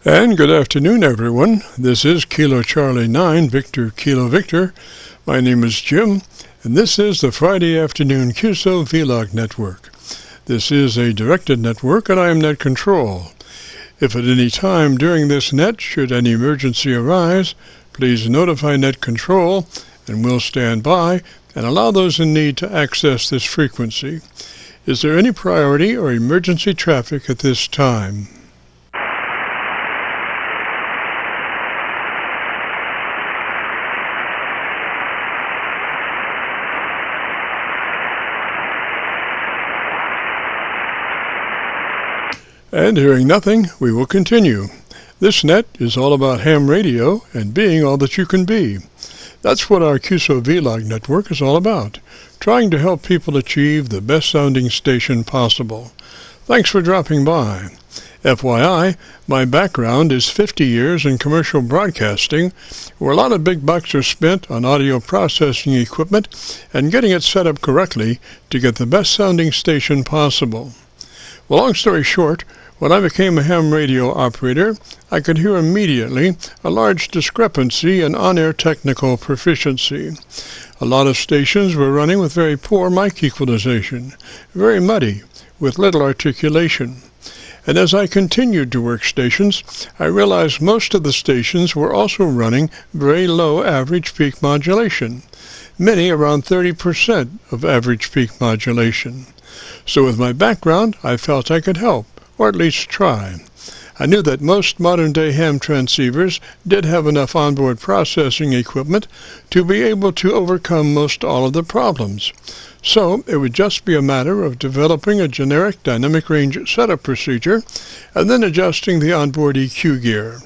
And good afternoon, everyone. This is Kilo Charlie 9, Victor Kilo Victor. My name is Jim, and this is the Friday afternoon Qso-Vlog network. This is a directed network, and I am net control. If at any time during this net should any emergency arise, please notify net control, and we'll stand by and allow those in need to access this frequency. Is there any priority or emergency traffic at this time? And hearing nothing, we will continue. This net is all about ham radio and being all that you can be. That's what our Qso-Vlog network is all about, trying to help people achieve the best sounding station possible. Thanks for dropping by. FYI, my background is 50 years in commercial broadcasting, where a lot of big bucks are spent on audio processing equipment and getting it set up correctly to get the best sounding station possible. Well, long story short, when I became a ham radio operator, I could hear immediately a large discrepancy in on-air technical proficiency. A lot of stations were running with very poor mic equalization, very muddy, with little articulation. And as I continued to work stations, I realized most of the stations were also running very low average peak modulation, many around 30% of average peak modulation. So with my background, I felt I could help, or at least try. I knew that most modern-day ham transceivers did have enough onboard processing equipment to be able to overcome most all of the problems. So it would just be a matter of developing a generic dynamic range setup procedure and then adjusting the onboard EQ gear.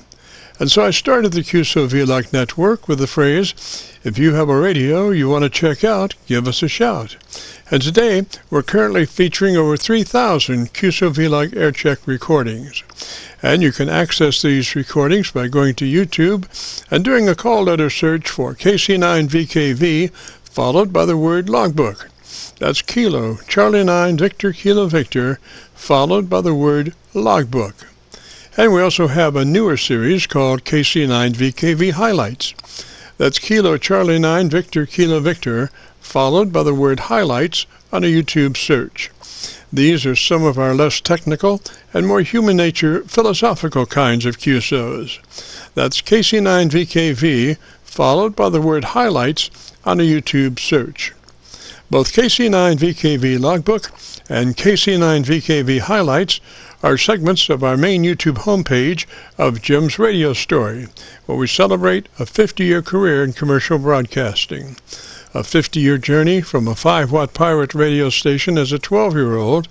And so I started the Qso-Vlog network with the phrase, "If you have a radio you want to check out, give us a shout." And today, we're currently featuring over 3,000 Qso-Vlog Aircheck recordings. And you can access these recordings by going to YouTube and doing a call letter search for KC9VKV, followed by the word logbook. That's Kilo, Charlie 9, Victor, Kilo, Victor, followed by the word logbook. And we also have a newer series called KC9VKV Highlights. That's Kilo, Charlie 9, Victor, Kilo, Victor, followed by the word highlights on a YouTube search. These are some of our less technical and more human nature philosophical kinds of QSOs. That's KC9VKV, followed by the word highlights on a YouTube search. Both KC9VKV Logbook and KC9VKV Highlights are segments of our main YouTube homepage of Jim's Radio Story, where we celebrate a 50-year career in commercial broadcasting. A 50-year journey from a 5-watt pirate radio station as a 12-year-old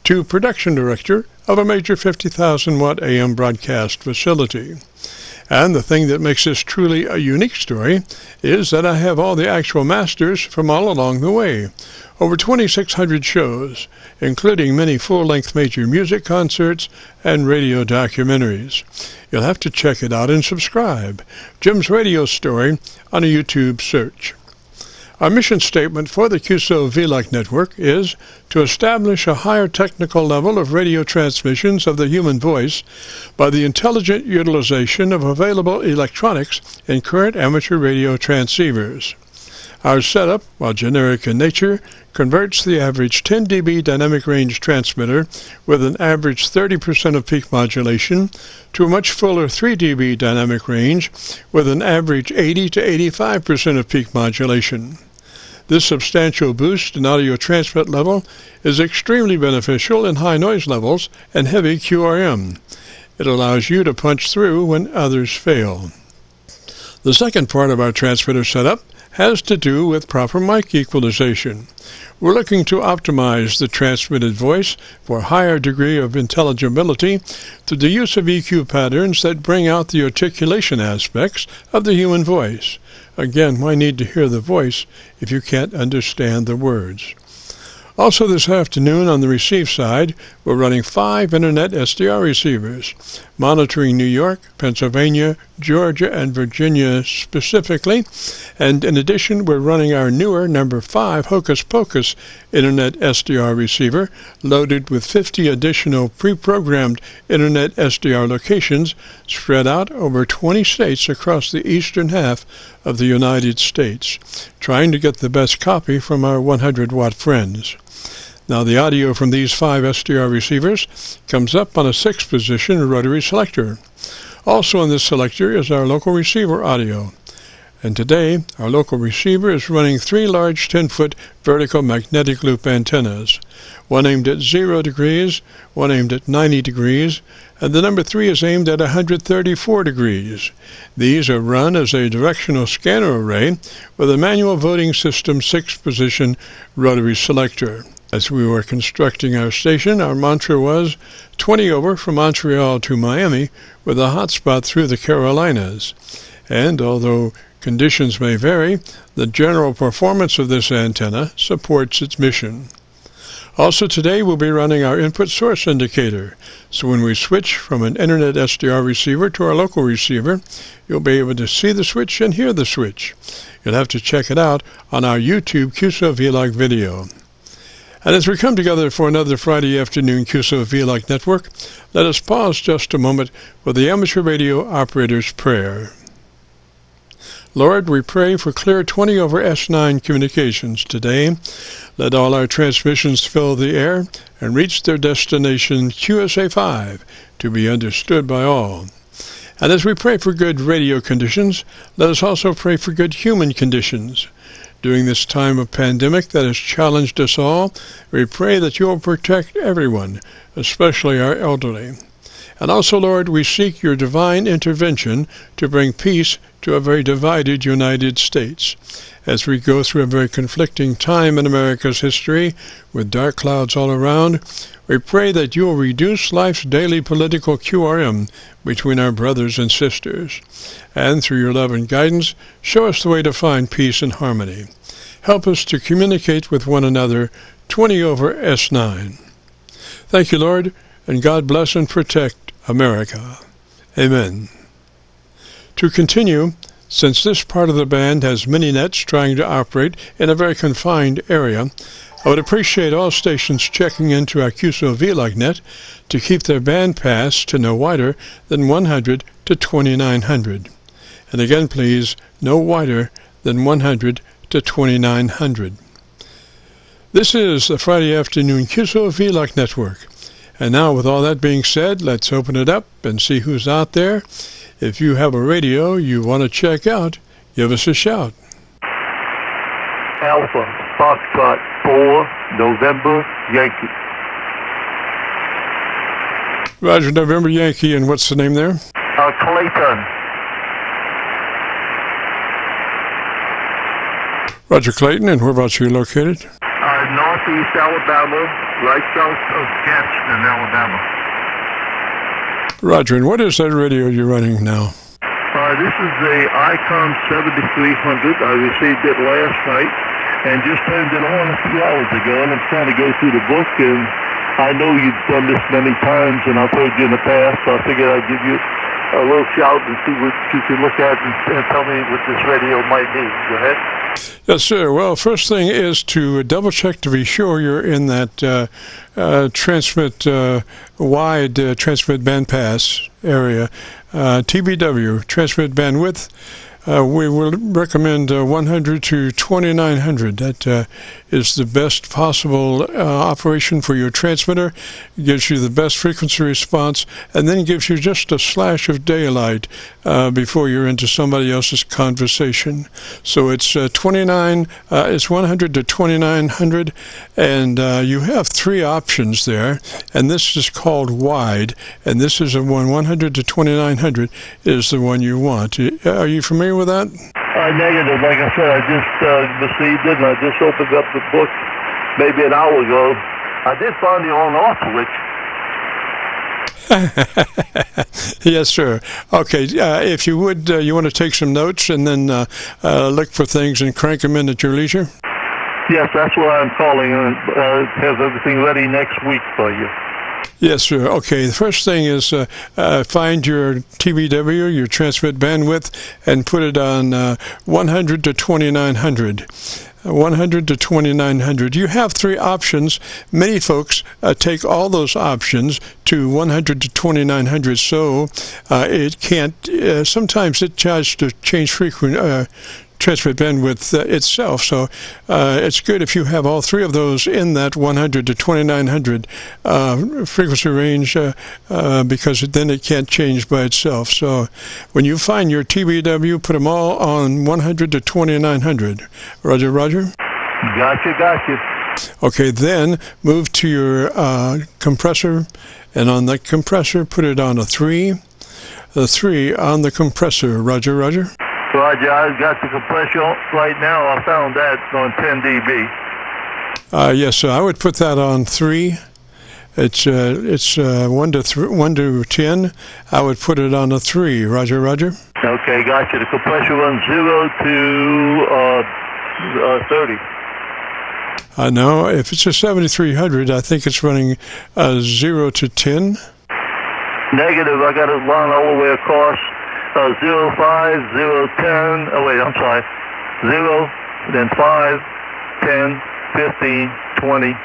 to production director of a major 50,000-watt AM broadcast facility. And the thing that makes this truly a unique story is that I have all the actual masters from all along the way. Over 2,600 shows, including many full-length major music concerts and radio documentaries. You'll have to check it out and subscribe. Jim's Radio Story on a YouTube search. Our mission statement for the Qso-Vlog network is to establish a higher technical level of radio transmissions of the human voice by the intelligent utilization of available electronics in current amateur radio transceivers. Our setup, while generic in nature, converts the average 10 dB dynamic range transmitter with an average 30% of peak modulation to a much fuller 3 dB dynamic range with an average 80 to 85% of peak modulation. This substantial boost in audio transmit level is extremely beneficial in high noise levels and heavy QRM. It allows you to punch through when others fail. The second part of our transmitter setup has to do with proper mic equalization. We're looking to optimize the transmitted voice for a higher degree of intelligibility through the use of EQ patterns that bring out the articulation aspects of the human voice. Again, why need to hear the voice if you can't understand the words? Also this afternoon on the receive side, we're running 5 Internet SDR receivers. monitoring New York, Pennsylvania, Georgia, and Virginia specifically. And in addition, we're running our newer number 5 Hocus Pocus Internet SDR receiver, loaded with 50 additional pre-programmed Internet SDR locations spread out over 20 states across the eastern half of the United States, trying to get the best copy from our 100-watt friends. Now, the audio from these 5 SDR receivers comes up on a 6-position rotary selector. Also on this selector is our local receiver audio. And today, our local receiver is running 3 large 10-foot vertical magnetic loop antennas, one aimed at 0 degrees, one aimed at 90 degrees, and the number 3 is aimed at 134 degrees. These are run as a directional scanner array with a manual voting system 6-position rotary selector. As we were constructing our station, our mantra was 20 over from Montreal to Miami with a hotspot through the Carolinas. And although conditions may vary, the general performance of this antenna supports its mission. Also today we'll be running our input source indicator, so when we switch from an Internet SDR receiver to our local receiver, you'll be able to see the switch and hear the switch. You'll have to check it out on our YouTube Qso-Vlog video. And as we come together for another Friday afternoon Qso-Vlog network, let us pause just a moment for the amateur radio operator's prayer. Lord, we pray for clear 20 over S9 communications today. Let all our transmissions fill the air and reach their destination QSA5 to be understood by all. And as we pray for good radio conditions, let us also pray for good human conditions. During this time of pandemic that has challenged us all, we pray that you will protect everyone, especially our elderly. And also, Lord, we seek your divine intervention to bring peace to a very divided United States. As we go through a very conflicting time in America's history, with dark clouds all around, we pray that you will reduce life's daily political QRM between our brothers and sisters. And through your love and guidance, show us the way to find peace and harmony. Help us to communicate with one another 20 over S9. Thank you, Lord, and God bless and protect America. Amen. To continue, since this part of the band has many nets trying to operate in a very confined area, I would appreciate all stations checking into our Qso-Vlog net to keep their band pass to no wider than 100 to 2900. And again, please, no wider than 100 to 2900. This is the Friday afternoon Qso-Vlog network. And now, with all that being said, let's open it up and see who's out there. If you have a radio you want to check out, give us a shout. Alpha, Foxtrot, 4, November, Yankee. Roger, November Yankee, and what's the name there? Clayton. Roger, Clayton, and whereabouts are you located? Northeast Alabama, right south of Gadsden, Alabama. Roger, and what is that radio you're running now? This is the Icon 7300. I received it last night and just turned it on a few hours ago, and I'm trying to go through the book, and I know you've done this many times, and I've heard you in the past, so I figured I'd give you a little shout and see what you can look at and tell me what this radio might be. Go ahead. Yes, sir. Well, first thing is to double check to be sure you're in that transmit bandpass area. TBW, transmit bandwidth. We will recommend 100 to 2900. That is the best possible operation for your transmitter. It gives you the best frequency response, and then gives you just a slash of daylight before you're into somebody else's conversation. So it's it's 100 to 2900, and you have 3 options there, and this is called wide, and this is the one 100 to 2900 is the one you want. Are you familiar with that? Negative. Like I said, I just received it, and I just opened up the book maybe an hour ago. I did find the on-off switch. Yes, sir. Okay, if you would, you want to take some notes and then look for things and crank them in at your leisure? Yes, that's what I'm calling, and have everything ready next week for you. Yes, sir. Okay, the first thing is find your TBW, your transmit bandwidth, and put it on 100 to 2900. 100 to 2900. You have three options. Many folks take all those options to 100 to 2900, so it can't, sometimes it tries to change transmit bandwidth itself. So it's good if you have all three of those in that 100 to 2900 frequency range, because then it can't change by itself. So when you find your TBW, put them all on 100 to 2900. Roger, roger? Gotcha. Okay, then move to your compressor, and on that compressor, put it on a 3. The 3 on the compressor. Roger, roger? Roger, I've got the compressor right now. I found that on 10 dB. Yes, so I would put that on 3. It's 1 to 10. I would put it on a 3. Roger, roger. Okay, gotcha. The compressor runs 0 to 30. No, if it's a 7300, I think it's running 0 to 10. Negative. I got it run all the way across. 0, 5, 0, 10. Oh wait, I'm sorry. 0, then 5, 10, 15, 20.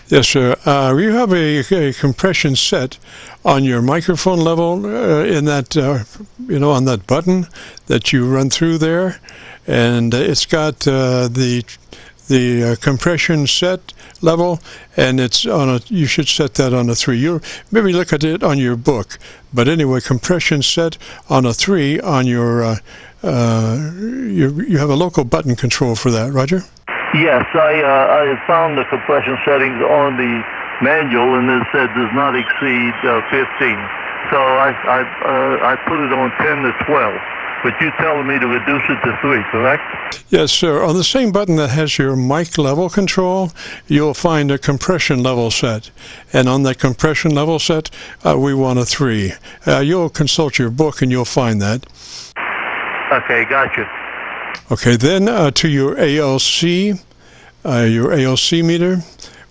Yes, sir. You have a compression set on your microphone level in that, on that button that you run through there, and it's got the compression set level, and it's on a. You should set that on a 3. You maybe look at it on your book, but anyway, compression set on a 3 on your. You have a local button control for that, Roger? Yes, I found the compression settings on the manual, and it said does not exceed 15. So I put it on 10 to 12. But you're telling me to reduce it to 3, correct? Yes, sir. On the same button that has your mic level control, you'll find a compression level set. And on that compression level set, we want a 3. You'll consult your book and you'll find that. Okay, gotcha. Okay, then to your ALC meter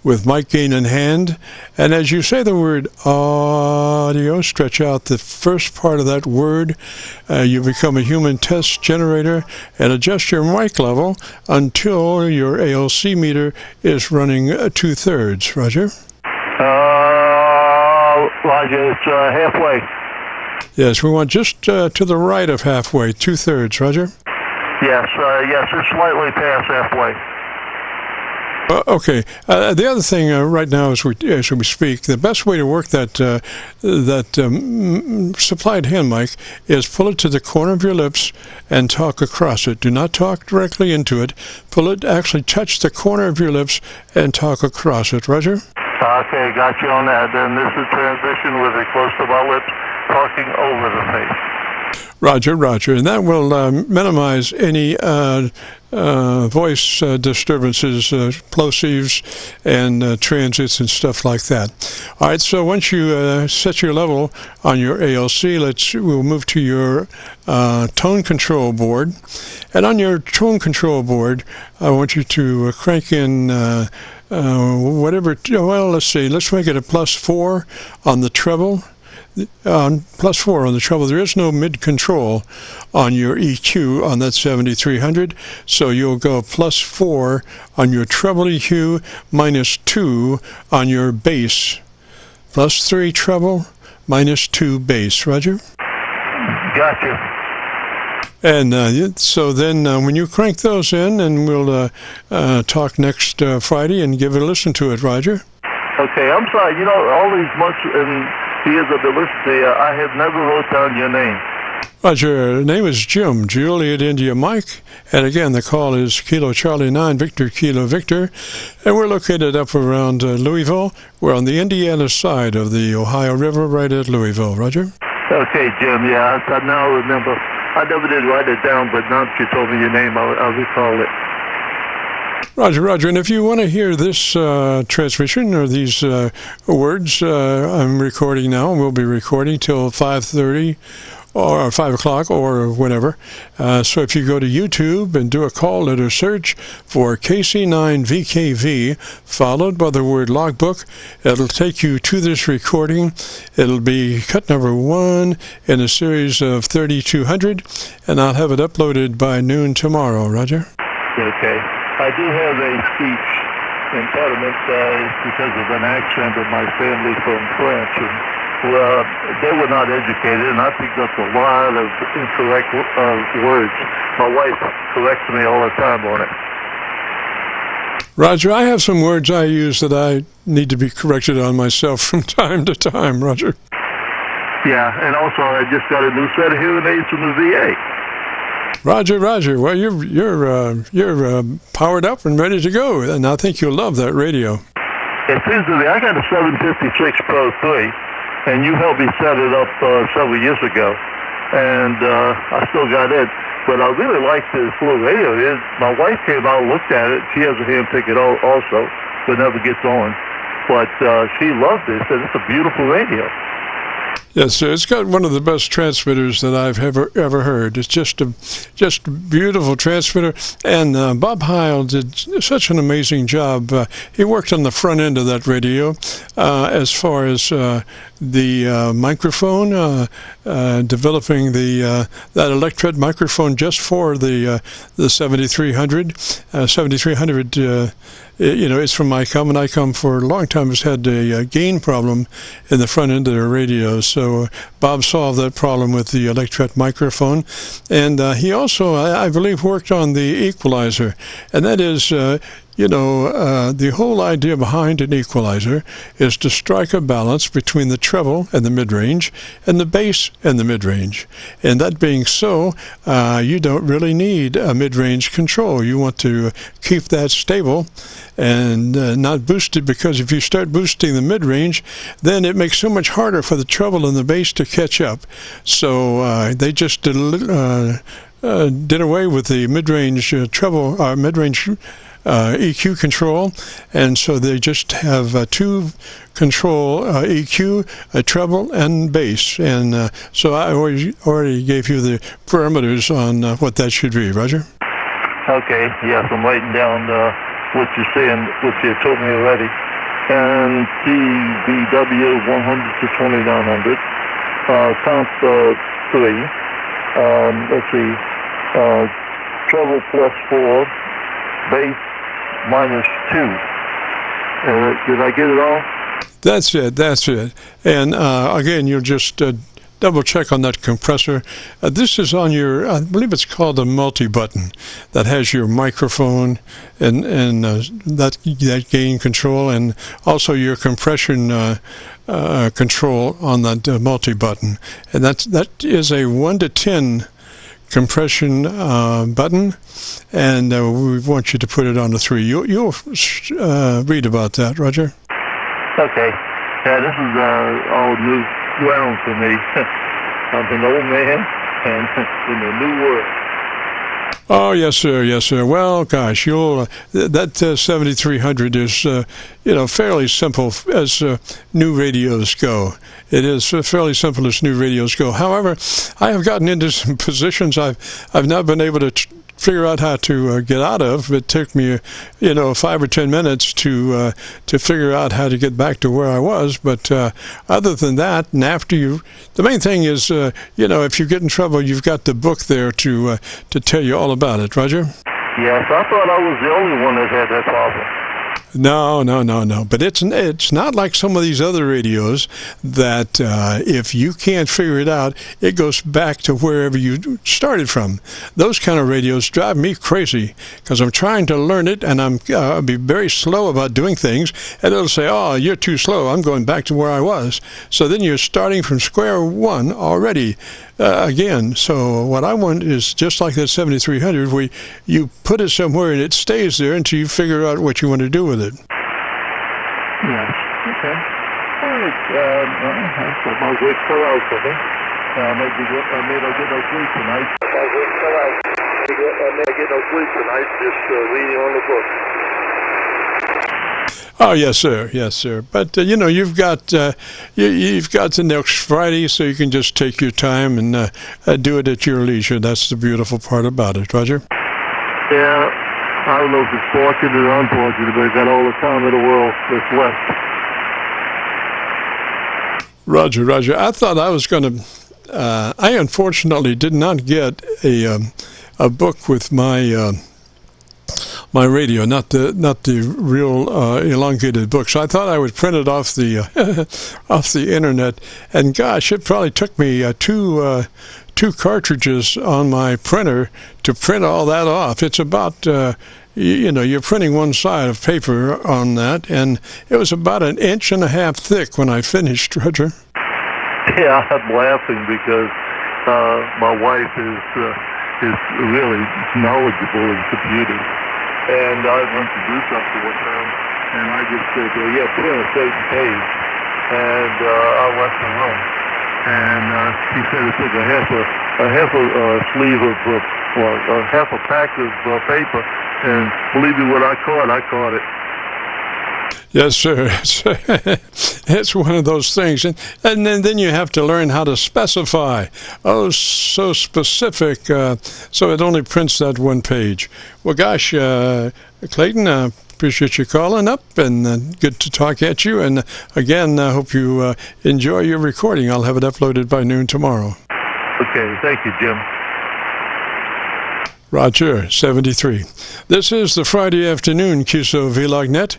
with mic gain in hand. And as you say the word audio, stretch out the first part of that word. You become a human test generator and adjust your mic level until your ALC meter is running 2/3. Roger? Roger, it's halfway. Yes, we want just to the right of halfway, 2/3. Roger? Yes, it's slightly past halfway. Okay. The other thing right now, as we speak, the best way to work that supplied hand mic is pull it to the corner of your lips and talk across it. Do not talk directly into it. Pull it, actually touch the corner of your lips and talk across it. Roger? Okay, got you on that. Then this is transition with it close to my lips, talking over the face. Roger, roger. And that will minimize any voice disturbances, plosives, and transits and stuff like that. All right, so once you set your level on your ALC, we'll move to your tone control board. And on your tone control board, I want you to crank in whatever, well, let's see, let's make it a +4 on the treble. +4 on the treble. There is no mid control on your EQ on that 7300, so you'll go +4 on your treble EQ, -2 on your bass. +3 treble, -2 bass. Roger? Gotcha. And so then when you crank those in, and we'll talk next Friday and give it a listen to it, Roger? Okay, I'm sorry. All these months and years of the list there, I have never wrote down your name. Roger, name is Jim, Juliet India Mike, and again the call is Kilo Charlie 9, Victor Kilo Victor, and we're located up around Louisville. We're on the Indiana side of the Ohio River, right at Louisville. Roger? Okay, Jim, yeah, I now remember. I never did write it down, but now that you told me your name, I'll recall it. Roger, roger. And if you want to hear this transmission or these words I'm recording now, and we'll be recording till 5:30 or 5 o'clock or whenever. So if you go to YouTube and do a call letter search for KC9VKV, followed by the word logbook, it'll take you to this recording. It'll be cut number 1 in a series of 3200, and I'll have it uploaded by noon tomorrow, Roger. Okay. I do have a speech impediment because of an accent of my family from France. And, well, they were not educated, and I picked up a lot of incorrect words. My wife corrects me all the time on it. Roger, I have some words I use that I need to be corrected on myself from time to time, Roger. Yeah, and also I just got a new set of hearing aids from the VA. Roger. Well, you're powered up and ready to go, and I think you'll love that radio. It seems to me I got a 756 Pro 3, and you helped me set it up several years ago, and I still got it. But I really like this little radio. My wife came out and looked at it. She has a hand ticket also, but never gets on. But she loved it. Said it's a beautiful radio. Yes, sir. It's got one of the best transmitters that I've ever heard. It's just a beautiful transmitter. And Bob Heil did such an amazing job. He worked on the front end of that radio as far as the microphone, developing that electret microphone just for the 7300. 7300. It's from ICOM, and ICOM for a long time has had a gain problem in the front end of their radios. So Bob solved that problem with the electret microphone. And he also, I believe, worked on the equalizer. And that is, the whole idea behind an equalizer is to strike a balance between the treble and the mid-range and the bass and the mid-range. And that being so, you don't really need a mid-range control. You want to keep that stable and not boosted, because if you start boosting the mid-range, then it makes so much harder for the treble and the bass to catch up. So they just did away with the mid-range treble, mid-range EQ control, and so they just have two control EQ, a treble, and bass. And so I already gave you the parameters on what that should be, Roger. Okay, yes, I'm writing down what you're saying, what you told me already. And TBW 100 to 2900, comp 3, let's see, treble plus 4, bass minus 2. Did I get it all? That's it. And again, you'll just double check on that compressor. This is on your, I believe it's called a multi-button, that has your microphone and that gain control, and also your compression control on that multi-button. And that is a 1 to 10 compression button, and we want you to put it on a 3. You'll read about that, Roger. Okay. Yeah, this is all new ground for me. I'm an old man and in a new world. Oh, yes, sir. Well, gosh, that 7300 is, fairly simple as new radios go. It is fairly simple as new radios go. However, I have gotten into some positions I've not been able to figure out how to get out of. It took me, 5 or 10 minutes to figure out how to get back to where I was. But other than that, and after the main thing is, if you get in trouble, you've got the book there to tell you all about it, Roger. Yes, I thought I was the only one that had that problem. No. But it's not like some of these other radios that if you can't figure it out, it goes back to wherever you started from. Those kind of radios drive me crazy because I'm trying to learn it, and I'll be very slow about doing things, and it'll say, "Oh, you're too slow. I'm going back to where I was." So then you're starting from square one already. Again, so what I want is just like that 7300, where you put it somewhere and it stays there until you figure out what you want to do with it. Yes. Okay. All right. That's about what fell out for me. I may not get no sleep tonight. I may get no sleep tonight just reading on the book. Oh yes, sir. Yes, sir. But you've got you've got the next Friday, so you can just take your time and do it at your leisure. That's the beautiful part about it, Roger. Yeah, I don't know if it's fortunate or unfortunate, but I got all the time in the world that's left. Roger, Roger. I thought I was going to. I unfortunately did not get a book with my. My radio, not the real elongated book. So I thought I would print it off the off the internet, and gosh, it probably took me two cartridges on my printer to print all that off. It's about you're printing one side of paper on that, and it was about 1.5 inches thick when I finished, Roger. Yeah, I'm laughing because my wife is really knowledgeable in computers. And I went to do something with her, and I just said, yeah, put on a certain page. And I left the room. And she said it took a half a sleeve of, or half a pack of paper. And believe me, what I caught it. Yes, sir. It's one of those things. And then you have to learn how to specify. Oh, so specific, so it only prints that one page. Well, gosh, Clayton, I appreciate you calling up, and good to talk at you. And again, I hope you enjoy your recording. I'll have it uploaded by noon tomorrow. Okay, thank you, Jim. Roger, 73. This is the Friday afternoon Qso-Vlog net.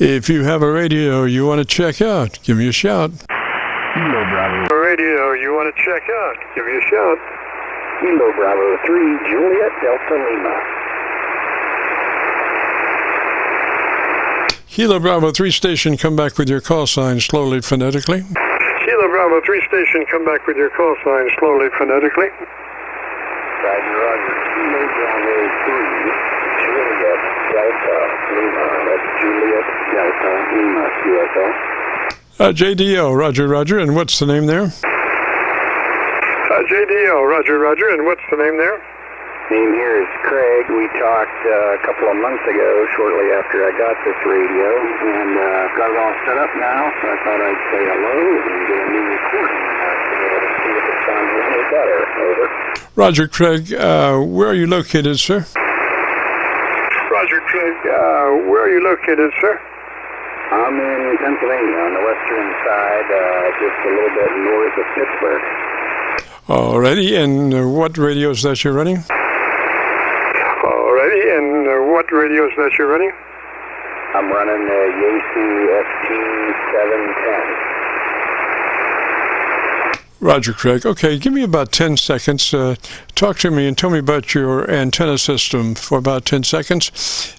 If you have a radio you want to check out, give me a shout. Kilo Bravo. A radio you want to check out, give me a shout. Kilo Bravo 3, Juliet Delta Lima. Kilo Bravo 3 station, come back with your call sign slowly phonetically. Kilo Bravo 3 station, come back with your call sign slowly phonetically. Roger, Roger. Kilo Bravo 3, Juliet Delta Lima. That's Juliet Delta Lima, QSO. JDO, Roger, Roger, and what's the name there? JDO, Roger, Roger, and what's the name there? Name here is Craig. We talked a couple of months ago, shortly after I got this radio, and got it all set up now, so I thought I'd say hello and get a new recording to see if it sounds any better. Over. Roger, Craig. Where are you located, sir? Roger, Craig. Where are you located, sir? I'm in Pennsylvania on the western side, just a little bit north of Pittsburgh. Alrighty, and what radios that you're running? Alrighty, and what radios that you're running? I'm running the Yaesu ST710. Roger, Craig. Okay, give me about 10 seconds. Talk to me and tell me about your antenna system for about 10 seconds.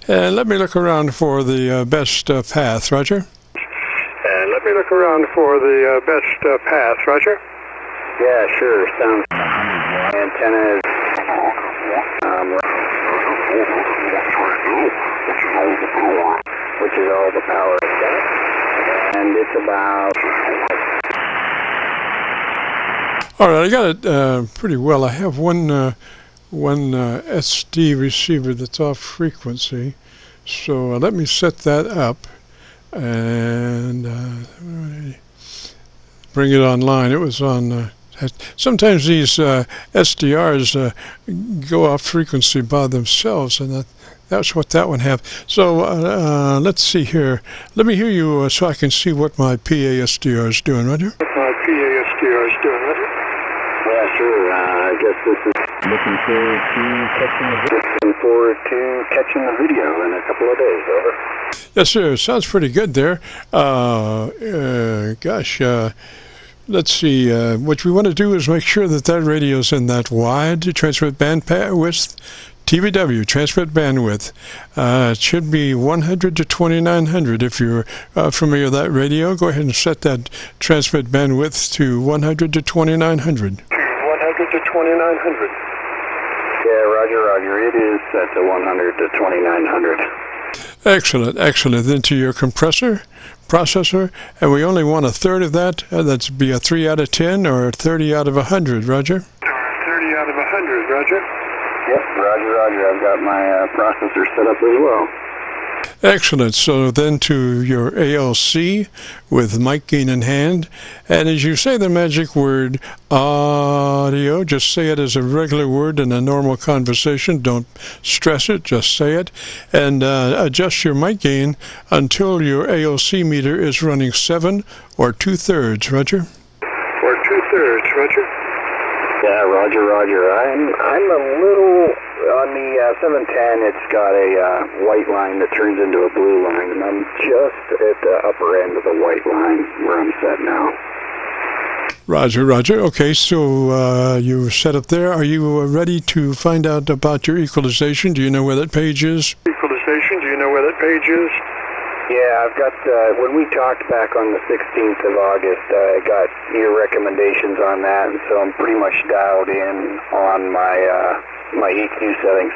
And let me look around for the best path, Roger. And let me look around for the best path, Roger. Yeah, sure. Sounds antenna is which is all the power antenna. And it's about... All right, I got it pretty well. I have one SD receiver that's off frequency, so let me set that up and bring it online. It was on. Sometimes these SDRs go off frequency by themselves, and that's what that one have. So let's see here. Let me hear you so I can see what my PA SDR is doing, Roger. What my PA SDR is doing, Roger. Yeah, sure. I guess this is looking forward to catching the video in a couple of days. Over. Yes, sir. Sounds pretty good there. Gosh, let's see. What we want to do is make sure that that radio's in that wide transmit bandwidth. TVW, transmit bandwidth. It should be 100 to 2900. If you're familiar with that radio, go ahead and set that transmit bandwidth to 100 to 2900. 100 to 2900. Yeah, Roger, Roger. It is set to 100 to 2900. Excellent, excellent. Then to your processor, and we only want a third of that. That'd be a 3 out of 10 or 30 out of 100, Roger? 30 out of 100, Roger. Yep, Roger, Roger. I've got my processor set up as well. Excellent. So then to your ALC with mic gain in hand. And as you say the magic word audio, just say it as a regular word in a normal conversation. Don't stress it, just say it. And adjust your mic gain until your ALC meter is running 7 or 2/3, Roger? Or 2/3, Roger? Yeah, Roger, Roger. I'm a little, on the 710, it's got a white line that turns into a blue line, and I'm just at the upper end of the white line where I'm set now. Roger, Roger. Okay, so you're set up there. Are you ready to find out about your equalization? Do you know where that page is? Equalization, do you know where that page is? Yeah, I've got, when we talked back on the 16th of August, I got your recommendations on that, and so I'm pretty much dialed in on my EQ settings.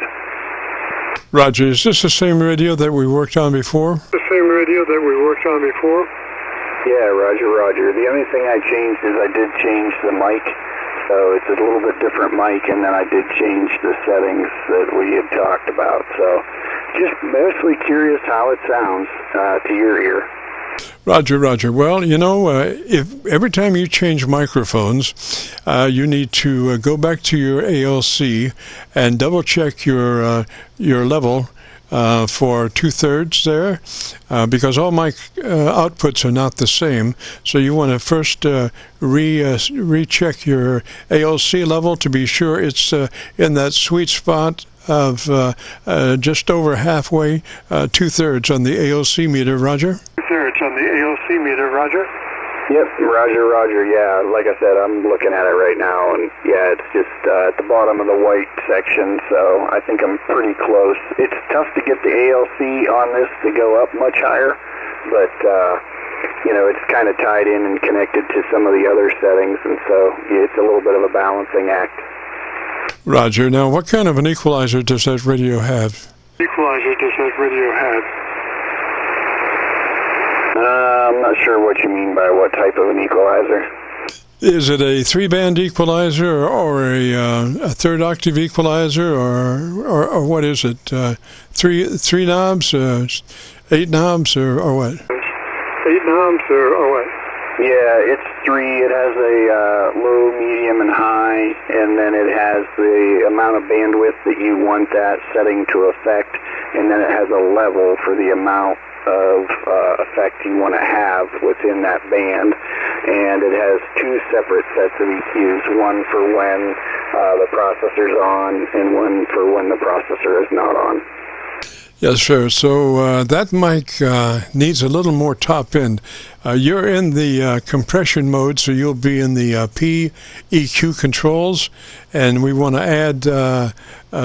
Roger, is this the same radio that we worked on before? The same radio that we worked on before? Yeah, Roger, Roger. The only thing I changed is I did change the mic, so it's a little bit different mic, and then I did change the settings that we had talked about, so just mostly curious how it sounds to your ear. Roger, Roger. Well, you know, if every time you change microphones, you need to go back to your ALC and double check your level for 2/3 there, because all mic outputs are not the same. So you want to first recheck your ALC level to be sure it's in that sweet spot of just over halfway, 2/3 on the ALC meter, Roger? 2/3 on the ALC meter, Roger? Yep, Roger, Roger, yeah. Like I said, I'm looking at it right now, and yeah, it's just at the bottom of the white section, so I think I'm pretty close. It's tough to get the ALC on this to go up much higher, but, you know, it's kind of tied in and connected to some of the other settings, and so it's a little bit of a balancing act. Roger. Now, what kind of an equalizer does that radio have? Equalizer does that radio have? I'm not sure what you mean by what type of an equalizer. Is it a 3-band equalizer or a third octave equalizer or what is it? Three knobs, 8 knobs, or what? 8 knobs or what? Yeah, it's 3. It has a low, medium, and high, and then it has the amount of bandwidth that you want that setting to affect, and then it has a level for the amount of effect you want to have within that band, and it has 2 separate sets of EQs, one for when the processor's on and one for when the processor is not on. Yes, sir. So that mic needs a little more top end. You're in the compression mode, so you'll be in the P-EQ controls, and we want to add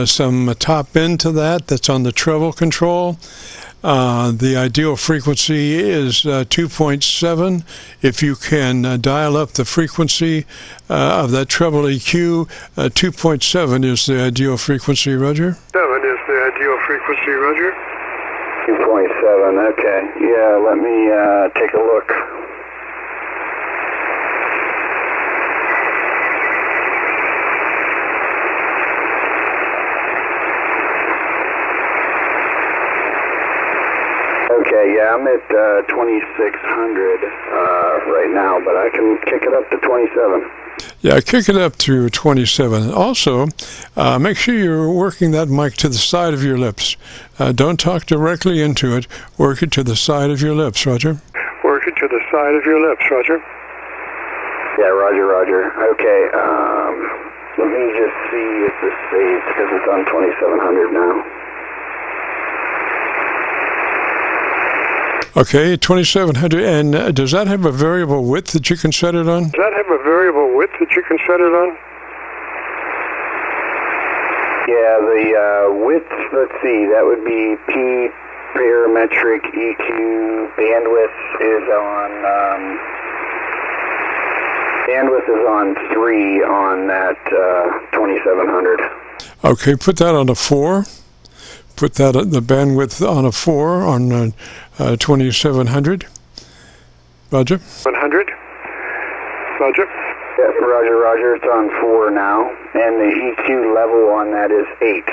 some top end to that. That's on the treble control. The ideal frequency is 2.7. If you can dial up the frequency of that treble EQ, 2.7 is the ideal frequency, Roger? 7 is the ideal frequency, Roger? 2.7, okay. Yeah, let me take a look. Okay, yeah, I'm at 2600 right now, but I can kick it up to 27. Yeah, kick it up to 27. Also, make sure you're working that mic to the side of your lips. Don't talk directly into it. Work it to the side of your lips, Roger. Work it to the side of your lips, Roger? Yeah, Roger, Roger. Okay, let me just see if this saves, because it's on 2700 now. Okay, 2700, and does that have a variable width that you can set it on? Does that have a variable width that you can set it on? Yeah, the width, let's see, that would be P parametric EQ. Bandwidth is on 3 on that 2700. Okay, put that on a 4. Put that the bandwidth on a 4 on 2700. Roger. 100. Roger. Yes, Roger, Roger. It's on 4 now, and the EQ level on that is 8.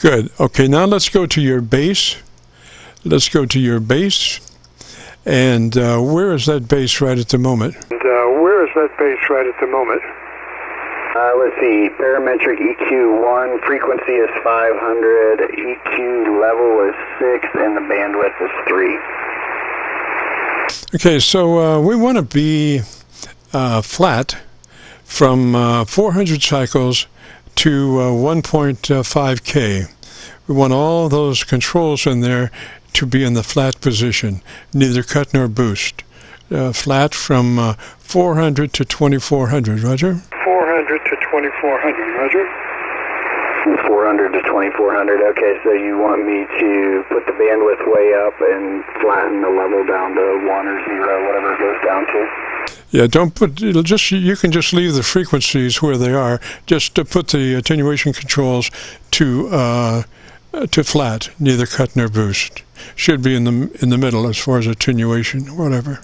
Good. Okay, now let's go to your bass. let's go to your base. And where is that base right at the moment? Let's see, parametric EQ1, frequency is 500, EQ level is 6, and the bandwidth is 3. Okay, so we want to be flat from 400 cycles to 1.5K. We want all those controls in there to be in the flat position, neither cut nor boost. Flat from 400 to 2400, Roger? 400 to 2400, Roger. 400 to 2400, okay, so you want me to put the bandwidth way up and flatten the level down to 1 or 0, whatever it goes down to? Yeah, don't put, you can just leave the frequencies where they are, just to put the attenuation controls to flat, neither cut nor boost. Should be in the middle as far as attenuation, whatever.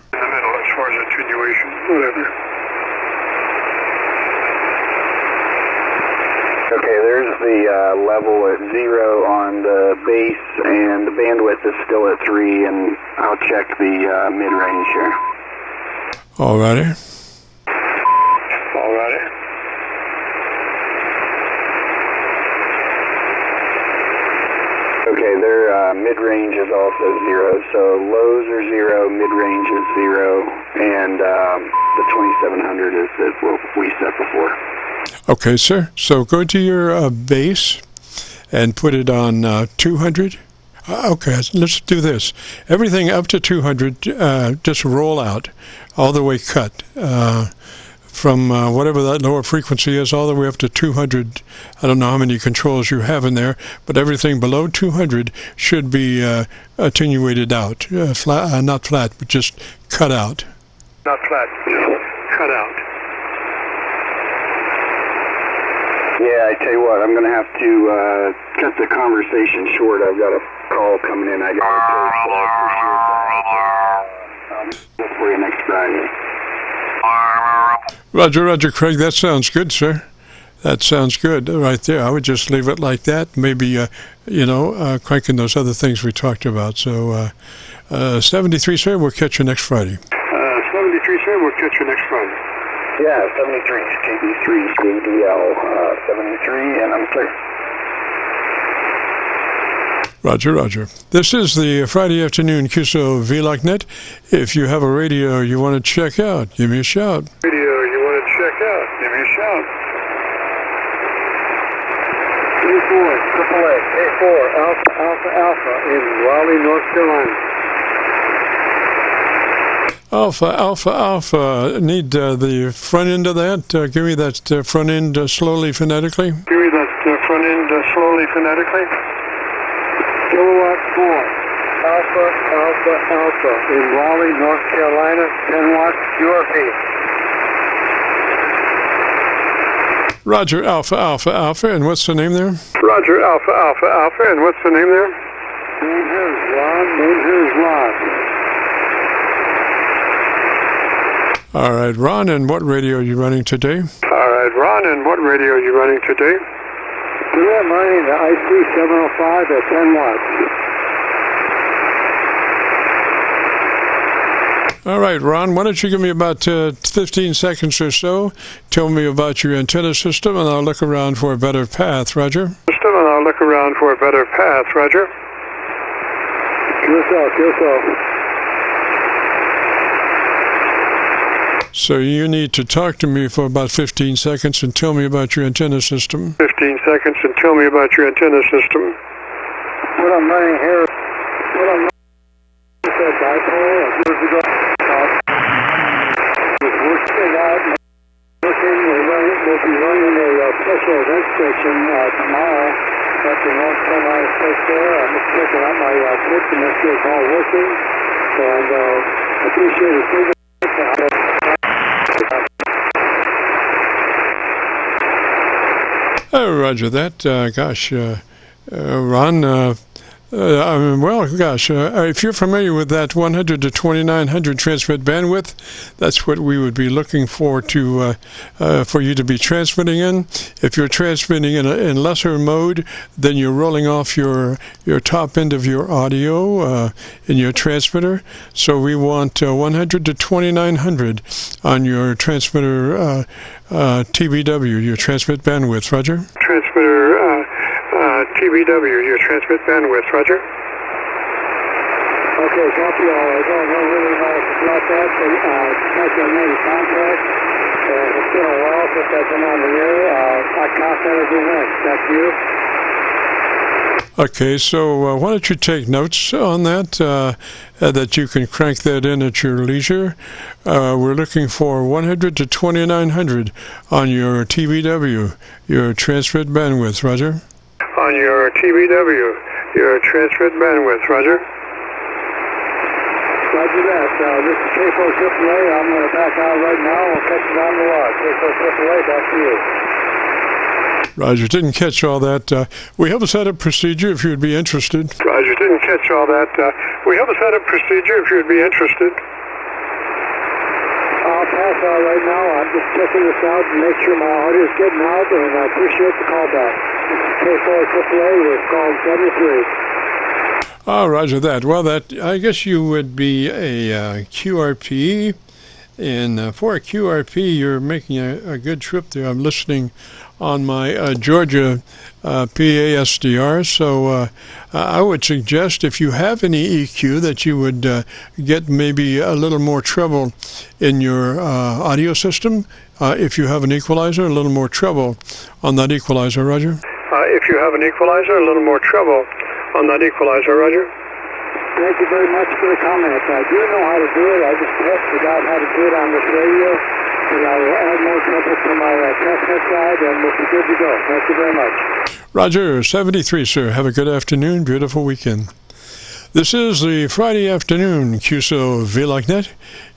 Okay, there's the level at 0 on the base, and the bandwidth is still at 3, and I'll check the mid-range here. Alrighty. Okay, their mid-range is also 0, so lows are 0, mid-range is 0, and the 2700 is what we set before. Okay, sir. So go to your base and put it on 200. Okay, let's do this. Everything up to 200, just roll out, all the way cut. From whatever that lower frequency is all the way up to 200. I don't know how many controls you have in there, but everything below 200 should be attenuated out. Flat, not flat, but just cut out. Not flat, just cut out. Yeah, I tell you what, I'm going to have to cut the conversation short. I've got a call coming in. I got to take, so for you next Friday. Roger, Craig. That sounds good, sir. That sounds good right there. I would just leave it like that. Maybe, cranking those other things we talked about. So, 73, sir, we'll catch you next Friday. 73, sir, we'll catch you next Friday. Yeah, 73, KB3, KDL, 73, and I'm clear. Roger. This is the Friday afternoon Qso-Vlog net. If you have a radio you want to check out, give me a shout. Give me a shout. 84, AAA, A4, Alpha in Raleigh, North Carolina. Alpha. Need the front end of that. Give me that front end slowly phonetically. Kilowatt 4, Alpha in Raleigh, North Carolina, 10 watts, QRP. Roger, Alpha, and what's the name there? Roger, Alpha, and what's the name there? Name here is Ron. All right, Ron, and what radio are you running today? Today I'm running the IC705 at 10 watts. All right, Ron, why don't you give me about 15 seconds or so. Tell me about your antenna system, and I'll look around for a better path, Roger. QSO. So you need to talk to me for about 15 seconds and tell me about your antenna system. What I'm running here, is a dipole. Years ago, we'll be running a special event station tomorrow at the North Carolina State Fair. I'm just checking out my kit to make sure it's all working, and I appreciate it. Oh, Roger that. Ron, Well, gosh, if you're familiar with that 100 to 2900 transmit bandwidth, that's what we would be looking for you to be transmitting in. If you're transmitting in lesser mode, then you're rolling off your top end of your audio in your transmitter. So we want 100 to 2900 on your transmitter TBW, your transmit bandwidth. Roger. Transmitter TBW, your transmit bandwidth. Roger. Okay, copy all. I don't know really much about that, but like I made a contact. It's been a while since I've been on the air. I contact every next. That's you. Okay, so why don't you take notes on that, that you can crank that in at your leisure. We're looking for 100 to 2900 on your TBW, your transmit bandwidth. Roger. On your TBW, your transmit bandwidth. Roger. Roger that. This is K4AAA. I'm going to back out right now. We'll catch it on the log. K4AAA, back to you. Roger, didn't catch all that. We have a setup procedure if you'd be interested. Roger, didn't catch all that. We have a setup procedure if you'd be interested. I'll pass out right now. I'm just checking this out and make sure my audio is getting out, and I appreciate the call back. This is K4AAA with call 73. Oh, roger that. Well, I guess you would be a QRP, and for a QRP, you're making a good trip there. I'm listening on my Georgia PASDR, so I would suggest if you have any EQ that you would get maybe a little more treble in your audio system. If you have an equalizer, a little more treble on that equalizer. Roger. If you have an equalizer, a little more treble on that equalizer. Roger. Thank you very much for the comment. I do know how to do it. I just forgot how to do it on this radio. And I will add more treble to my transmit side, and we'll be good to go. Thank you very much. Roger, 73, sir. Have a good afternoon. Beautiful weekend. This is the Friday afternoon Qso-Vlog.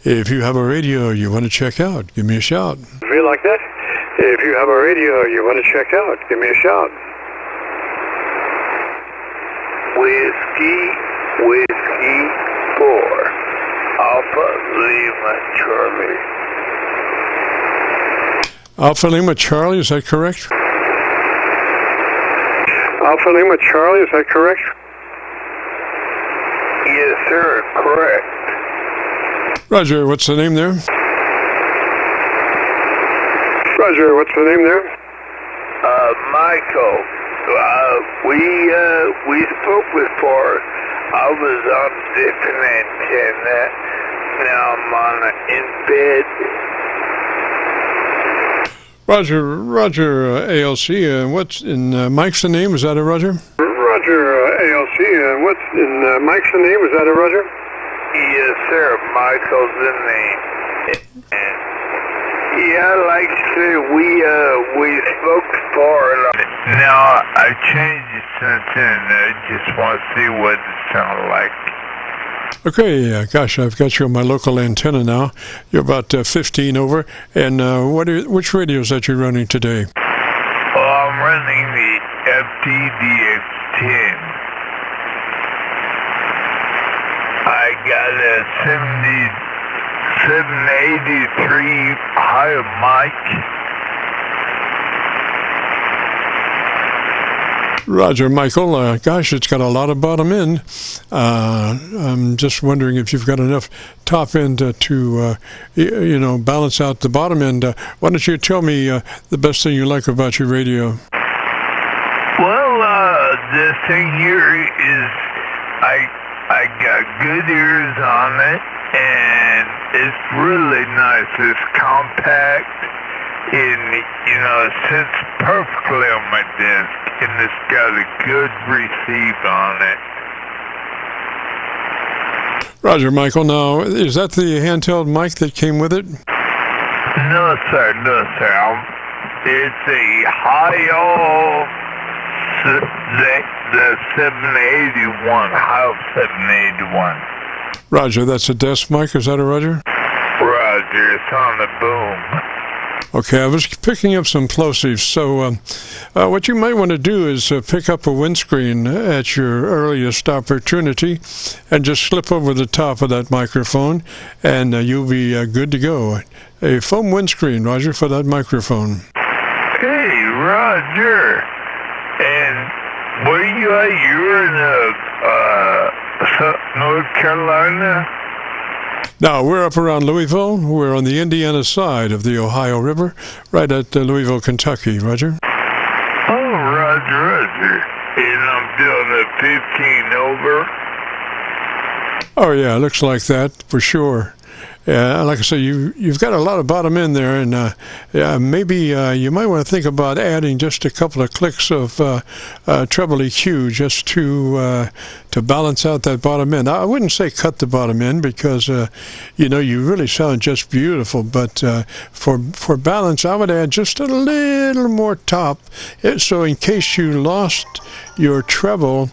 If you have a radio you want to check out, give me a shout. Vlog. If you have a radio you want to check out, give me a shout. Whiskey 4, Alpha Lima Charlie. Alpha Lima Charlie, is that correct? Alpha Lima Charlie, is that correct? Yes, sir, correct. Roger, what's the name there? Roger, what's the name there? Michael. We spoke before. I was on a different antenna. Now I'm on in bed. Roger, ALC. What's in Mike's the name? Is that a Roger? Roger, ALC. What's in Mike's the name? Is that a Roger? Yes, sir. Michael's the name. Yeah, like I said, we spoke before. Now I changed it since then. I just want to see what it sounded like. Okay, gosh, I've got you on my local antenna now. You're about 15 over. And which radios that you're running today? Well, I'm running the FTDX10. I got a 783 higher mic. Roger, Michael. Gosh, it's got a lot of bottom end. I'm just wondering if you've got enough top end to balance out the bottom end. Why don't you tell me the best thing you like about your radio? Well, the thing here is I got good ears on it, and it's really nice. It's compact, and it sits perfectly on my desk. And it's got a good receive on it. Roger, Michael. Now, is that the handheld mic that came with it? No, sir. It's a Hi-O, the 781, Hi-O 781. Roger, that's a desk mic. Is that a Roger? Roger, it's on the boom. Okay, I was picking up some plosives, so what you might want to do is pick up a windscreen at your earliest opportunity and just slip over the top of that microphone, and you'll be good to go. A foam windscreen, Roger, for that microphone. Hey, Roger. And where you at? You're in North Carolina? Now, we're up around Louisville. We're on the Indiana side of the Ohio River, right at Louisville, Kentucky. Roger? Oh, Roger. And I'm doing a 15 over. Oh, yeah, looks like that for sure. Like I say, you've got a lot of bottom end there, and maybe you might want to think about adding just a couple of clicks of treble EQ just to balance out that bottom end. I wouldn't say cut the bottom end because you really sound just beautiful, but for balance, I would add just a little more top, so in case you lost your treble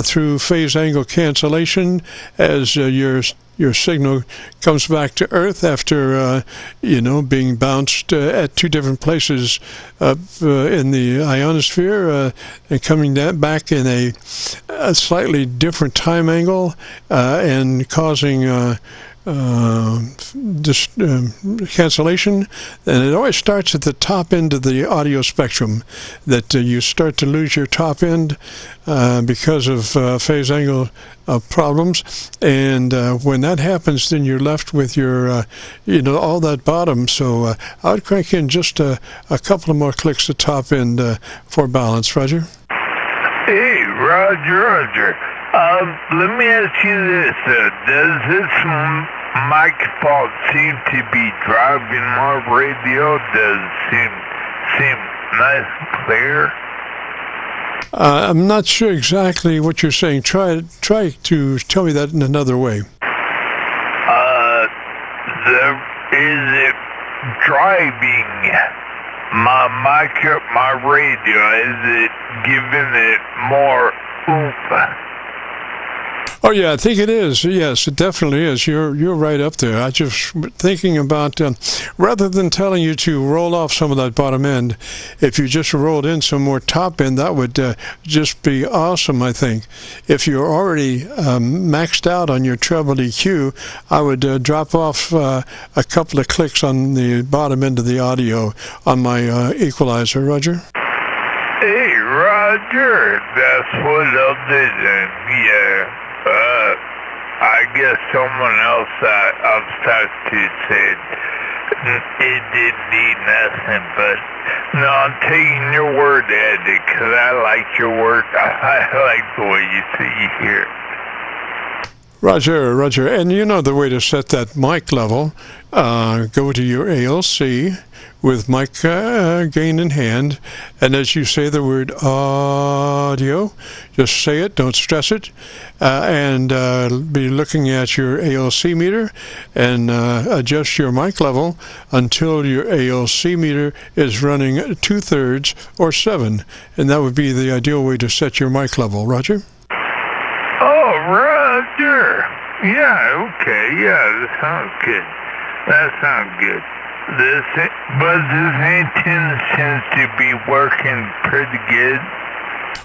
through phase angle cancellation as your signal comes back to Earth after, being bounced at two different places up in the ionosphere and coming back in a slightly different time angle and causing cancellation. And it always starts at the top end of the audio spectrum, that you start to lose your top end because of phase angle problems, and when that happens, then you're left with your all that bottom. So I would crank in just a couple of more clicks at top end for balance. Roger? Hey, Roger. Let me ask you this. Does this microphone seem to be driving my radio? Does it seem nice and clear? I'm not sure exactly what you're saying. Try to tell me that in another way. Is it driving my radio? Is it giving it more oomph? Oh yeah, I think it is. Yes, it definitely is. You're right up there. I just thinking about rather than telling you to roll off some of that bottom end, if you just rolled in some more top end, that would just be awesome. I think if you're already maxed out on your treble EQ, I would drop off a couple of clicks on the bottom end of the audio on my equalizer. Roger? Hey, Roger, that's what I'll do then. Yeah. I guess someone else I've talked to said it didn't need nothing, but no, I'm taking your word at it because I like your work. I like the way you see here. Roger. And you know the way to set that mic level. Go to your ALC with mic gain in hand, and as you say the word audio, just say it, don't stress it, and be looking at your ALC meter and adjust your mic level until your ALC meter is running 2/3 or 7, and that would be the ideal way to set your mic level. Roger? Oh, Roger. Yeah, okay, yeah, that sounds good. But this antenna seems to be working pretty good.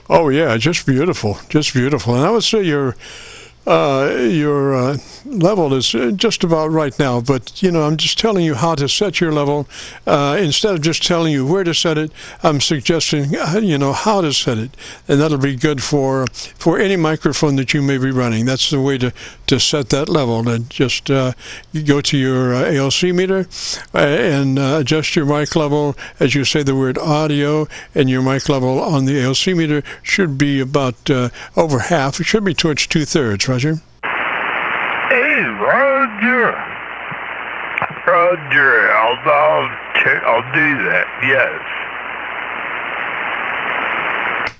Oh yeah, just beautiful. And I would say your level is just about right now, but I'm just telling you how to set your level. Instead of just telling you where to set it, I'm suggesting how to set it, and that'll be good for any microphone that you may be running. That's the way to set that level. And just you go to your ALC meter and adjust your mic level as you say the word audio, and your mic level on the ALC meter should be about over half. It should be towards 2/3. Roger? Hey, Roger, I'll do that, yes.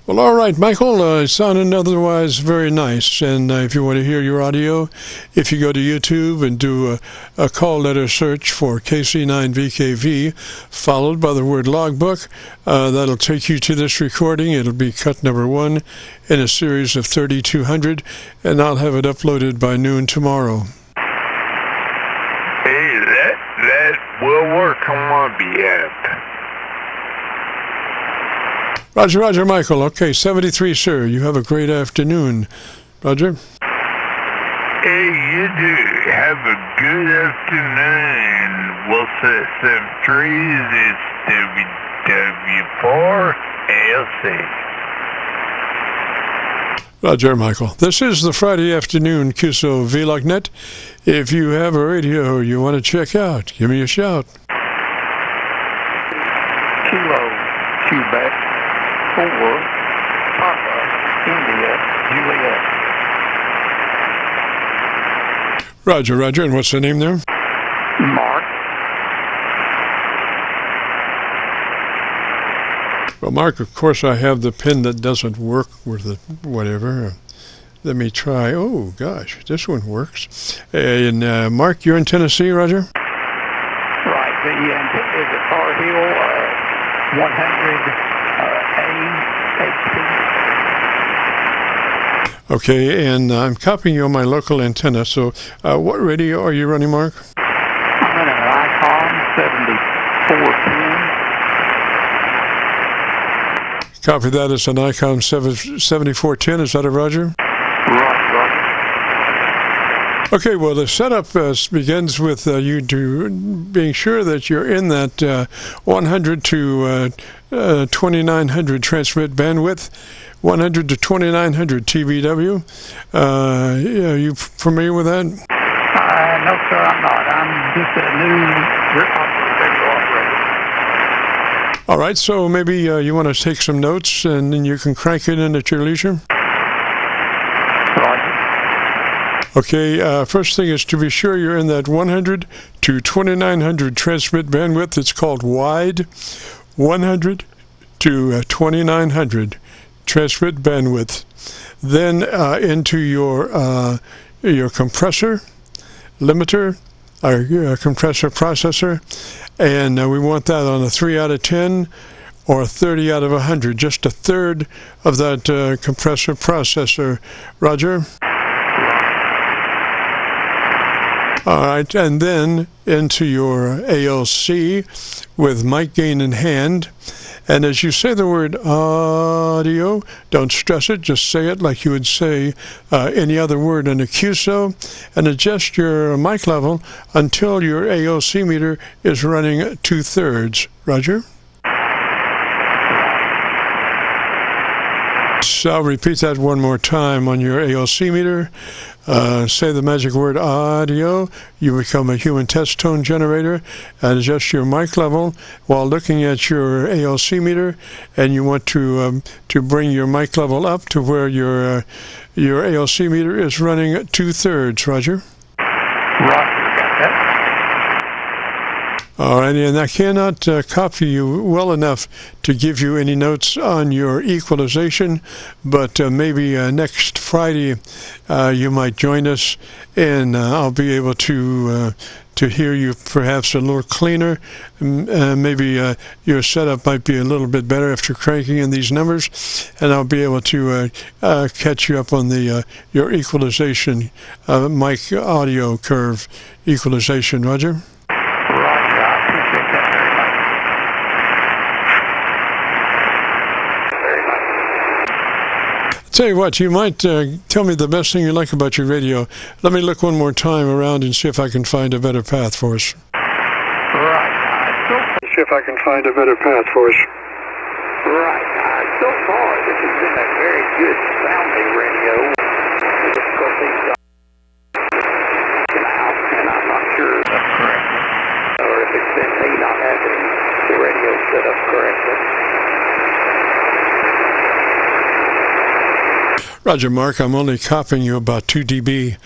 Well, all right, Michael, sounding otherwise very nice. And if you want to hear your audio, if you go to YouTube and do a call letter search for KC9VKV, followed by the word logbook, that'll take you to this recording. It'll be cut number 1 in a series of 3,200, and I'll have it uploaded by noon tomorrow. Hey, that will work. where can I be at? Roger, Roger, Michael. Okay, 73, sir. You have a great afternoon. Roger. Hey, you do. Have a good afternoon. We'll set some trees. It's WW4ALC. Roger, Michael. This is the Friday afternoon Qso-Vlog net. If you have a radio you want to check out, give me a shout. Kilo, Quebec, 4, Papa, India, Juliet. Roger, Roger. And what's the name there? Mark. Well, Mark, of course, I have the pin that doesn't work with the whatever. Let me try. Oh, gosh, this one works. And Mark, you're in Tennessee, Roger? Right. The antenna is at Tar Hill, 100 Okay, and I'm copying you on my local antenna. So what radio are you running, Mark? I'm running an Icon 7410. Copy that as an Icon 7410. Is that a Roger? Right, Roger. Okay, well, the setup begins with you being sure that you're in that 100 to 2900 transmit bandwidth, 100 to 2900 TBW. Are you familiar with that? No, sir, I'm not. I'm just a new radio operator. All right, so maybe you want to take some notes and then you can crank it in at your leisure. Right. Okay, first thing is to be sure you're in that 100 to 2900 transmit bandwidth. It's called wide, 100 to 2900 transmit bandwidth. Then into your compressor, limiter, our compressor processor, and we want that on a 3 out of 10 or 30 out of 100, just a third of that compressor processor. Roger? All right, and then into your ALC with mic gain in hand. And as you say the word audio, don't stress it, just say it like you would say any other word in a QSO, and adjust your mic level until your ALC meter is running 2/3. Roger? So I'll repeat that one more time on your ALC meter. Say the magic word audio, you become a human test tone generator, and adjust your mic level while looking at your ALC meter, and you want to bring your mic level up to where your ALC meter is running at 2/3. Roger? Roger, got that. All right, and I cannot copy you well enough to give you any notes on your equalization, but maybe next Friday you might join us, and I'll be able to hear you perhaps a little cleaner. Maybe your setup might be a little bit better after cranking in these numbers, and I'll be able to catch you up on your equalization, mic audio curve equalization. Roger? Tell you what, you might tell me the best thing you like about your radio. Let me look one more time around and see if I can find a better path for us. Right. See if I can find a better path for us. Right. So far, this has been a very good sounding radio. Difficulties out, and I'm not sure if that's correct, or if it's been me not having the radio set up correctly. Roger, Mark, I'm only copying you about 2 dB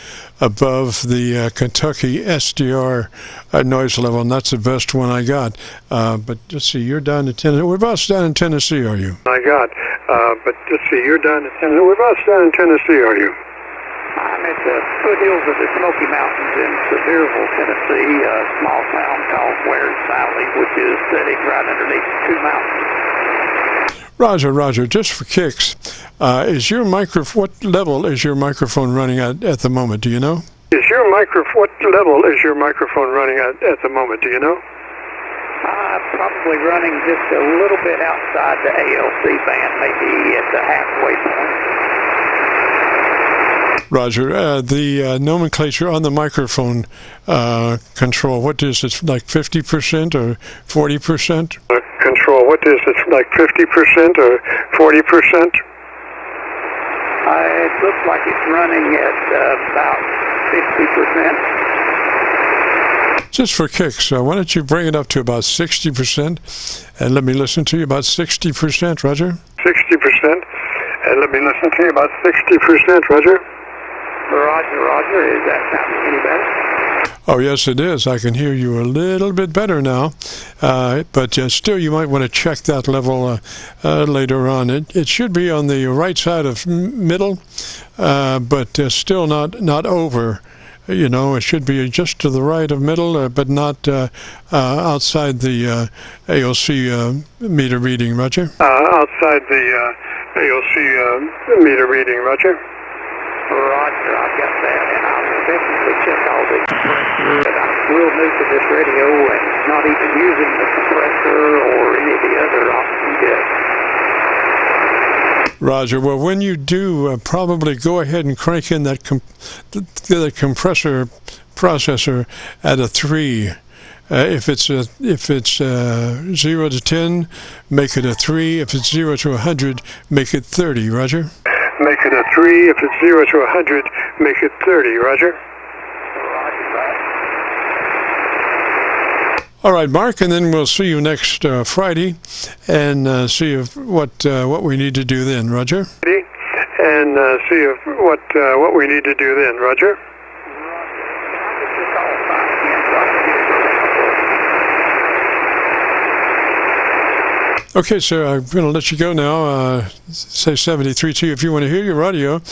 above the Kentucky SDR noise level, and that's the best one I got. But let's see, you're down in Tennessee. Whereabouts down in Tennessee are you? But let's see, you're down in Tennessee. Whereabouts down in Tennessee are you? I'm at the foothills of the Smoky Mountains in Sevierville, Tennessee, a small town called Ware's Valley, which is sitting right underneath two mountains. Roger, Roger, just for kicks, what level is your microphone running at the moment? Do you know? What level is your microphone running at the moment? Do you know? Probably running just a little bit outside the ALC band, maybe at the halfway point. Roger. The nomenclature on the microphone control, what is it, like 50% or 40%? Control, what is it, like 50% or 40%? It looks like it's running at about 50%. Just for kicks, why don't you bring it up to about 60% and let me listen to you about 60%, Roger? 60%, and let me listen to you about 60%, Roger? Roger, is that sounding any better? Oh, yes, it is. I can hear you a little bit better now, but still you might want to check that level later on. It should be on the right side of middle, but still not over. You know, it should be just to the right of middle, but not outside the ALC meter reading, Roger? Outside the ALC meter reading, Roger? Roger, I've got that, and I'll definitely check all the compressor. But I'm real new to this radio and not even using the compressor or any of the other options yet. Roger. Well, when you do, probably go ahead and crank in that the compressor processor at a 3. If it's 0 to 10, make it a 3. If it's 0 to 100, make it 30. Roger. Make it a 3. If it's 0 to 100, make it 30. Roger. All right, Mark, and then we'll see you next Friday and see what we need to do then, Roger. And see what we need to do then, Roger. Okay, sir, I'm going to let you go now. Say 73 to you if you want to hear your radio,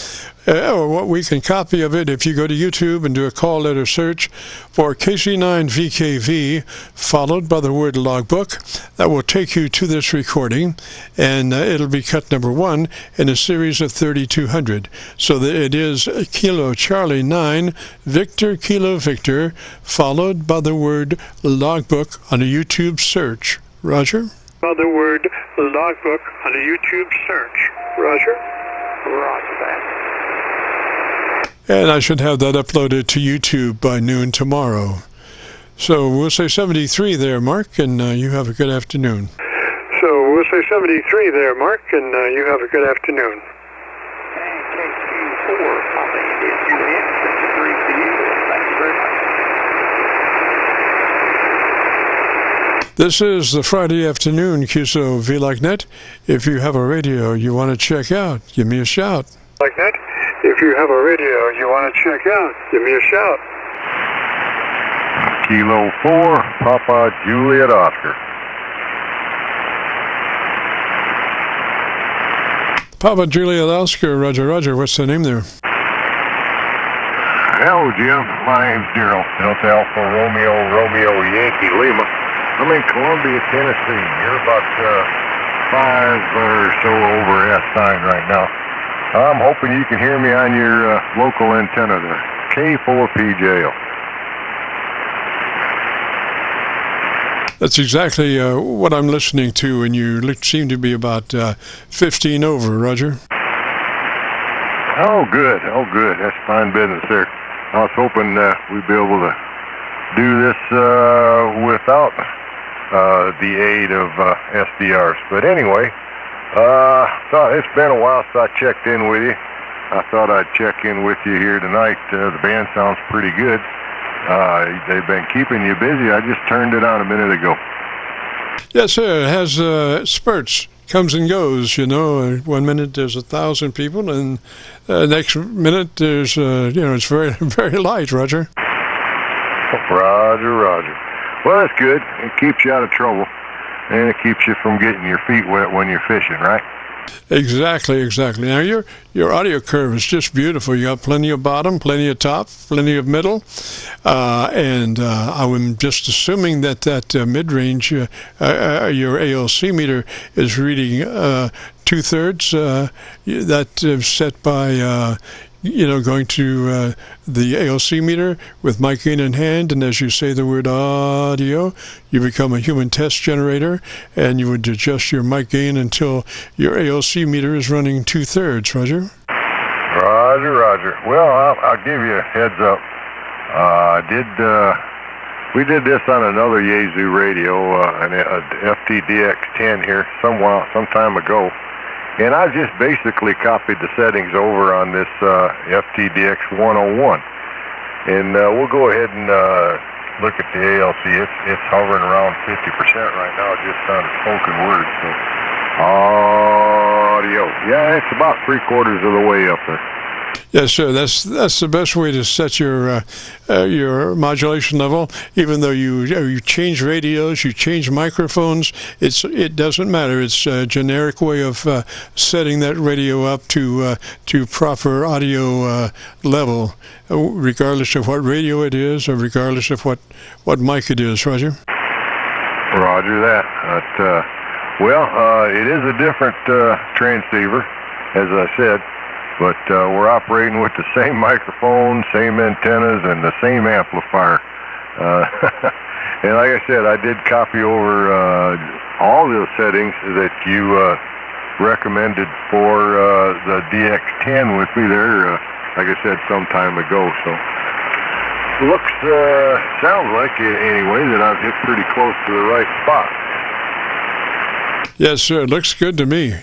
or what we can copy of it if you go to YouTube and do a call letter search for KC9VKV, followed by the word logbook. That will take you to this recording, and it'll be cut number 1 in a series of 3200. So that it is Kilo Charlie 9, Victor Kilo Victor, followed by the word logbook on a YouTube search. Roger? The word logbook on a YouTube search. Roger? Roger that. And I should have that uploaded to YouTube by noon tomorrow. So we'll say 73 there, Mark, and you have a good afternoon. So we'll say 73 there, Mark, and you have a good afternoon. And KQ4, Papa India 2N, 73 to you. Thank you very much. This is the Friday afternoon Qso-Vlog net. If you have a radio you want to check out, give me a shout. Like that? If you have a radio you want to check out, give me a shout. Kilo 4, Papa Juliet Oscar. Papa Juliet Oscar, Roger, what's the name there? Hello, Jim. My name's Daryl. Delta Alpha Romeo Yankee Lima. I'm in Columbia, Tennessee. You're about 5 or so over S9 right now. I'm hoping you can hear me on your local antenna there. K4PJO. That's exactly what I'm listening to, and you seem to be about 15 over, Roger. Oh, good. That's fine business there. I was hoping we'd be able to do this without the aid of SDRs. But anyway, thought it's been a while since I checked in with you. I thought I'd check in with you here tonight. The band sounds pretty good. They've been keeping you busy. I just turned it on a minute ago. Yes, sir. It has spurts, comes and goes. You know, 1 minute there's 1,000 people, and next minute there's it's very very light, Roger. Roger. Well, that's good. It keeps you out of trouble, and it keeps you from getting your feet wet when you're fishing, right? Exactly. Now your audio curve is just beautiful. You got plenty of bottom, plenty of top, plenty of middle, and I'm just assuming that mid-range, your ALC meter is reading 2/3. That's set by going to the ALC meter with mic gain in hand, and as you say the word audio, you become a human test generator, and you would adjust your mic gain until your ALC meter is running 2/3, Roger? Roger. Well, I'll give you a heads up. We did this on another Yaesu radio, an FTDX10 here some time ago. And I just basically copied the settings over on this FTDX 101. And we'll go ahead and look at the ALC. It's hovering around 50% right now just on spoken words. So, audio. Yeah, it's about 3/4 of the way up there. Yes, sir. That's the best way to set your modulation level. Even though you change radios, you change microphones, it doesn't matter. It's a generic way of setting that radio up to proper audio level, regardless of what radio it is or regardless of what mic it is. Roger. Roger that. It is a different transceiver, as I said. But we're operating with the same microphone, same antennas, and the same amplifier. And like I said, I did copy over all those settings that you recommended for the DX10 with me there, like I said, some time ago. So sounds like anyway that I've hit pretty close to the right spot. Yes, sir. It looks good to me.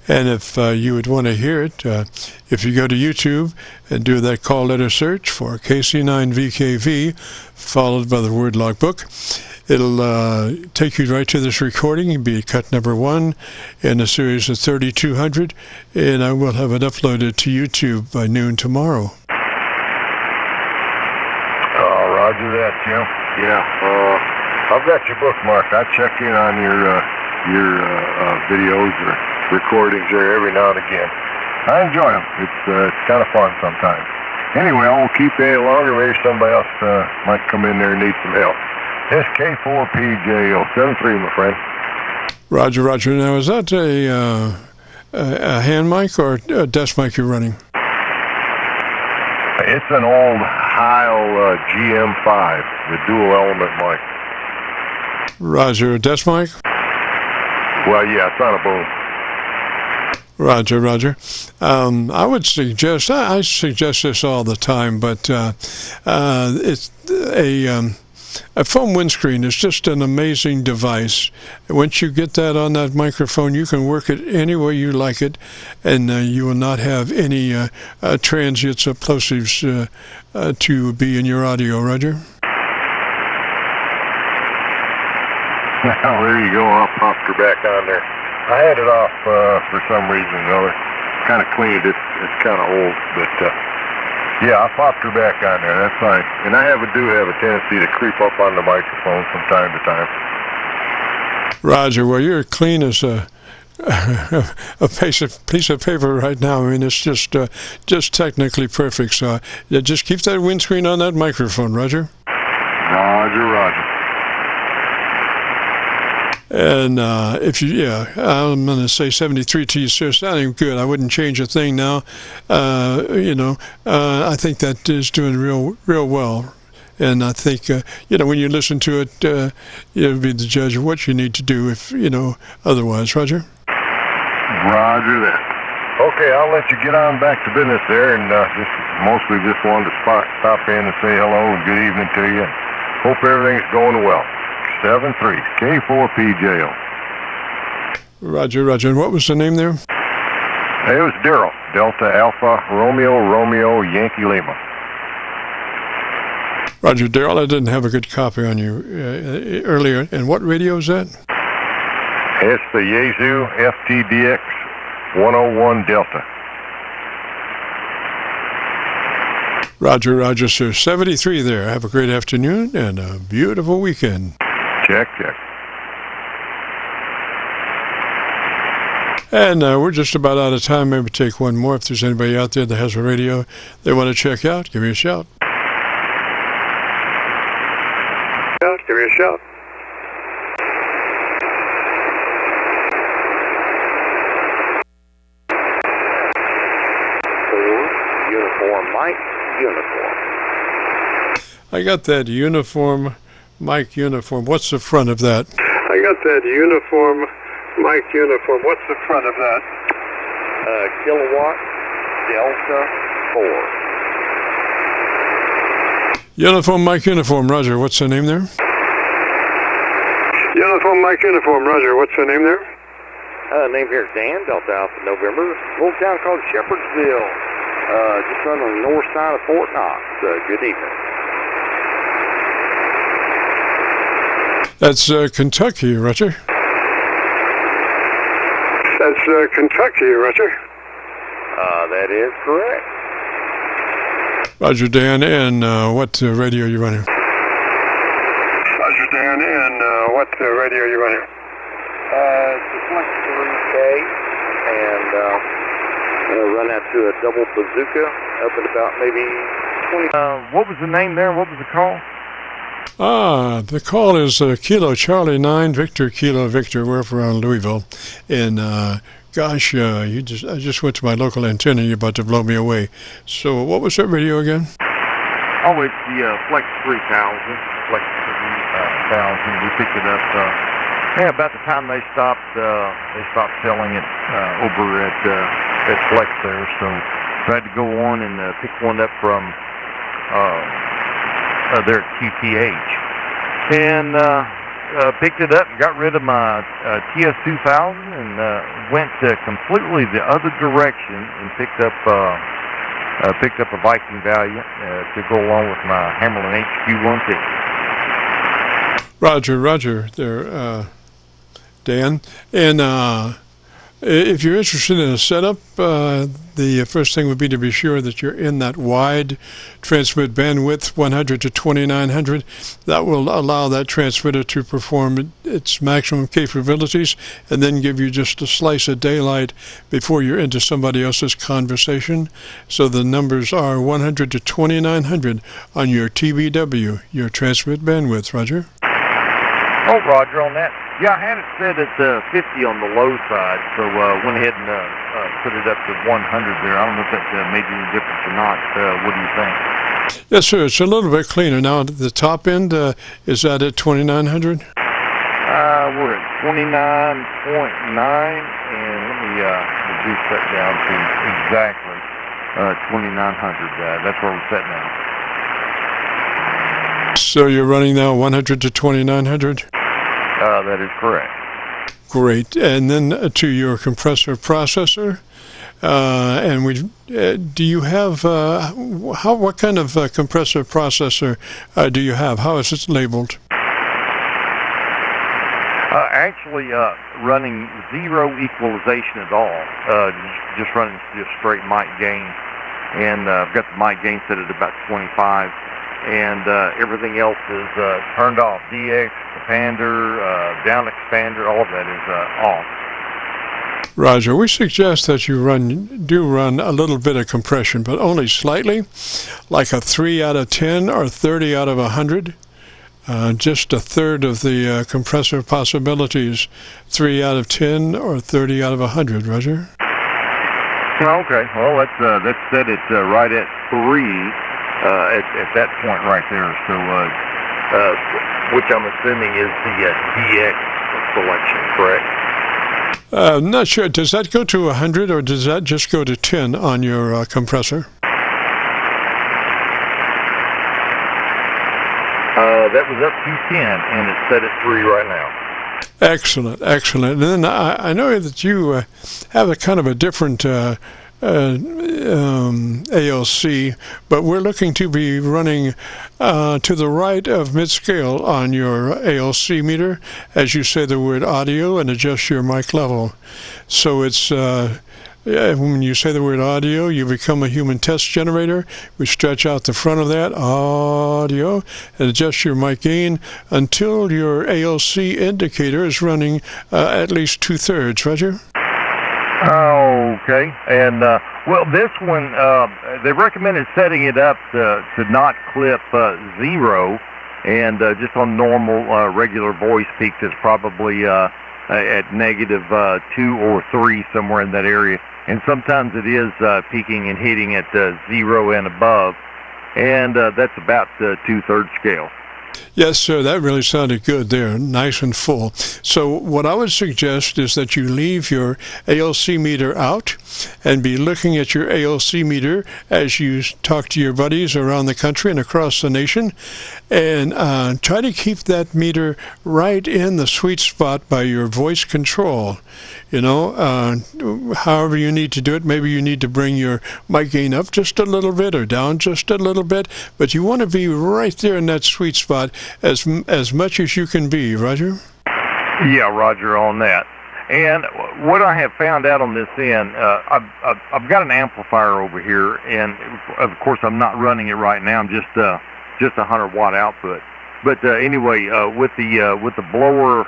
And if you would want to hear it, if you go to YouTube and do that call letter search for KC9VKV, followed by the word logbook, it'll take you right to this recording. It'll be cut number 1 in a series of 3200, and I will have it uploaded to YouTube by noon tomorrow. Roger that, Jim. Yeah, I've got your bookmark. I check in on your videos or recordings there every now and again. I enjoy them. It's kind of fun sometimes. Anyway, I won't keep you any longer. Maybe somebody else might come in there and need some help. It's K4PJO73, my friend. Roger. Now, is that a hand mic or a desk mic you're running? It's an old Heil GM5, the dual element mic. Roger, a desk mic? Well, yeah, it's on a boom. Roger. I would suggest, I suggest this all the time, but it's a foam windscreen is just an amazing device. Once you get that on that microphone, you can work it any way you like it, and you will not have any transients or plosives to be in your audio, Roger. Well, there you go. I'll pop her back on there. I had it off for some reason or another. Kind of cleaned it. It's kind of old, but yeah, I popped her back on there. That's fine. And I do have a tendency to creep up on the microphone from time to time. Roger, well, you're clean as a piece of paper right now. I mean, it's just technically perfect. So just keep that windscreen on that microphone, Roger. Roger. And I'm going to say 73 to you, sir. Sounding good. I wouldn't change a thing now. I think that is doing real well. And I think, when you listen to it, you'll be the judge of what you need to do if, otherwise. Roger? Roger that. Okay, I'll let you get on back to business there. And mostly just wanted to stop in and say hello and good evening to you. Hope everything's going well. 73 K4PJO. Roger. And what was the name there? It was Daryl. Delta Alpha Romeo Yankee Lima. Roger, Daryl. I didn't have a good copy on you earlier. And what radio is that? It's the Yaesu FTDX 101 Delta. Roger, sir. 73 there. Have a great afternoon and a beautiful weekend. Check. And we're just about out of time. Maybe take one more. If there's anybody out there that has a radio they want to check out, give me a shout. Give me a shout. uniform. I got that uniform, Mike uniform. What's the front of that? I got that uniform, Mike uniform. What's the front of that? Kilowatt Delta 4. Uniform, Mike uniform. Roger. What's the name there? Uniform, Mike uniform. Roger. What's the name there? Name here is Dan, Delta Alpha November. Little town called Shepherdsville. Just on the north side of Fort Knox. Good evening. That's Kentucky, Roger. That's Kentucky, Roger. That is correct. Roger, Dan. And what radio are you running? Roger, Dan. And what radio are you running? It's a Flex 3K, and run out to a double bazooka up at about maybe 20. What was the name there? What was the call? The call is Kilo Charlie 9 Victor Kilo Victor. We're up around Louisville, and gosh, I just went to my local antenna. You're about to blow me away. So, what was that radio again? Oh, it's the Flex 3000. Flex 3000. We picked it up. About the time they stopped selling it over at Flex there. So, I had to go on and pick one up from there at QTH, and picked it up and got rid of my TS-2000 and went completely the other direction and picked up a Viking Valiant to go along with my Hammerlin HQ-150. Roger there, Dan. And if you're interested in a setup, the first thing would be to be sure that you're in that wide transmit bandwidth, 100 to 2900. That will allow that transmitter to perform its maximum capabilities and then give you just a slice of daylight before you're into somebody else's conversation. So the numbers are 100 to 2900 on your TBW, your transmit bandwidth, Roger. Oh, Roger, on that. Yeah, I had it set at 50 on the low side, so went ahead and put it up to 100 there. I don't know if that made any difference or not. What do you think? Yes, sir. It's a little bit cleaner. Now, at the top end, is that at 2900? We're at 29.9, and let me reduce that down to exactly 2900. That's where we're set now. So you're running now 100 to 2900? That is correct. Great. And then to your compressor processor, do you have what kind of compressor processor do you have? How is it labeled? Actually, running zero equalization at all. Just running just straight mic gain, and I've got the mic gain set at about 25. And everything else is turned off. DX, expander, down expander, all of that is off. Roger. We suggest that you do run a little bit of compression, but only slightly, like a 3 out of 10 or 30 out of 100. Just a third of the compressor possibilities, 3 out of 10 or 30 out of 100, Roger. Okay. Well, that's set at right at 3. At that point right there, so which I'm assuming is the DX selection, correct? I'm not sure. Does that go to 100 or does that just go to 10 on your compressor? That was up to 10, and it's set at 3 right now. Excellent. And then I know that you have a kind of a different ALC, but we're looking to be running to the right of mid-scale on your ALC meter as you say the word audio and adjust your mic level. So it's when you say the word audio, you become a human test generator. We stretch out the front of that, audio, and adjust your mic gain until your ALC indicator is running at least 2/3, Roger? Okay, and well, this one they recommended setting it up to not clip 0, and just on normal regular voice peaks is probably at -2 or 3 somewhere in that area, and sometimes it is peaking and hitting at 0 and above. and that's about 2/3 scale. Yes, sir, that really sounded good there, nice and full. So what I would suggest is that you leave your ALC meter out and be looking at your ALC meter as you talk to your buddies around the country and across the nation, and try to keep that meter right in the sweet spot by your voice control. You know, however you need to do it. Maybe you need to bring your mic gain up just a little bit or down just a little bit, but you want to be right there in that sweet spot as much as you can be, Roger? Yeah, Roger, on that. And what I have found out on this end, I've got an amplifier over here, and of course I'm not running it right now. I'm just 100-watt output. But anyway, with the blower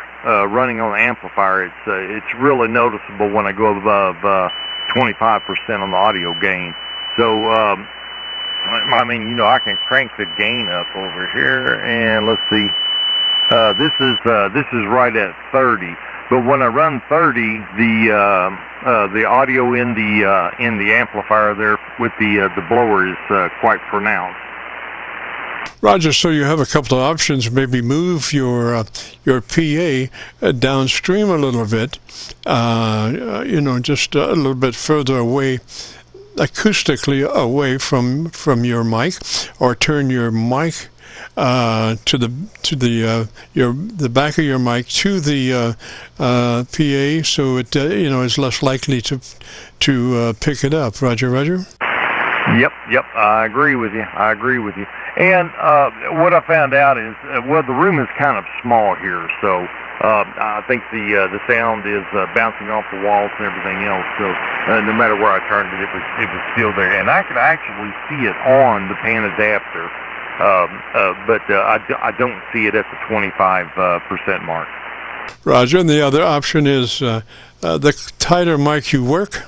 running on the amplifier, it's really noticeable when I go above 25% on the audio gain. So I mean, you know, I can crank the gain up over here, and let's see. This is right at 30. But when I run 30, the audio in the amplifier there with the blower is quite pronounced. Roger, so you have a couple of options. Maybe move your PA downstream a little bit, you know, just a little bit further away, acoustically away from your mic, or turn your mic to the back of your mic to the PA, so it you know, is less likely to pick it up. Roger. Yep. I agree with you. And what I found out is, well, the room is kind of small here, so I think the sound is bouncing off the walls and everything else. So no matter where I turned it, it was still there, and I could actually see it on the pan adapter, but I don't see it at the 25% mark. Roger. And the other option is the tighter mic you work,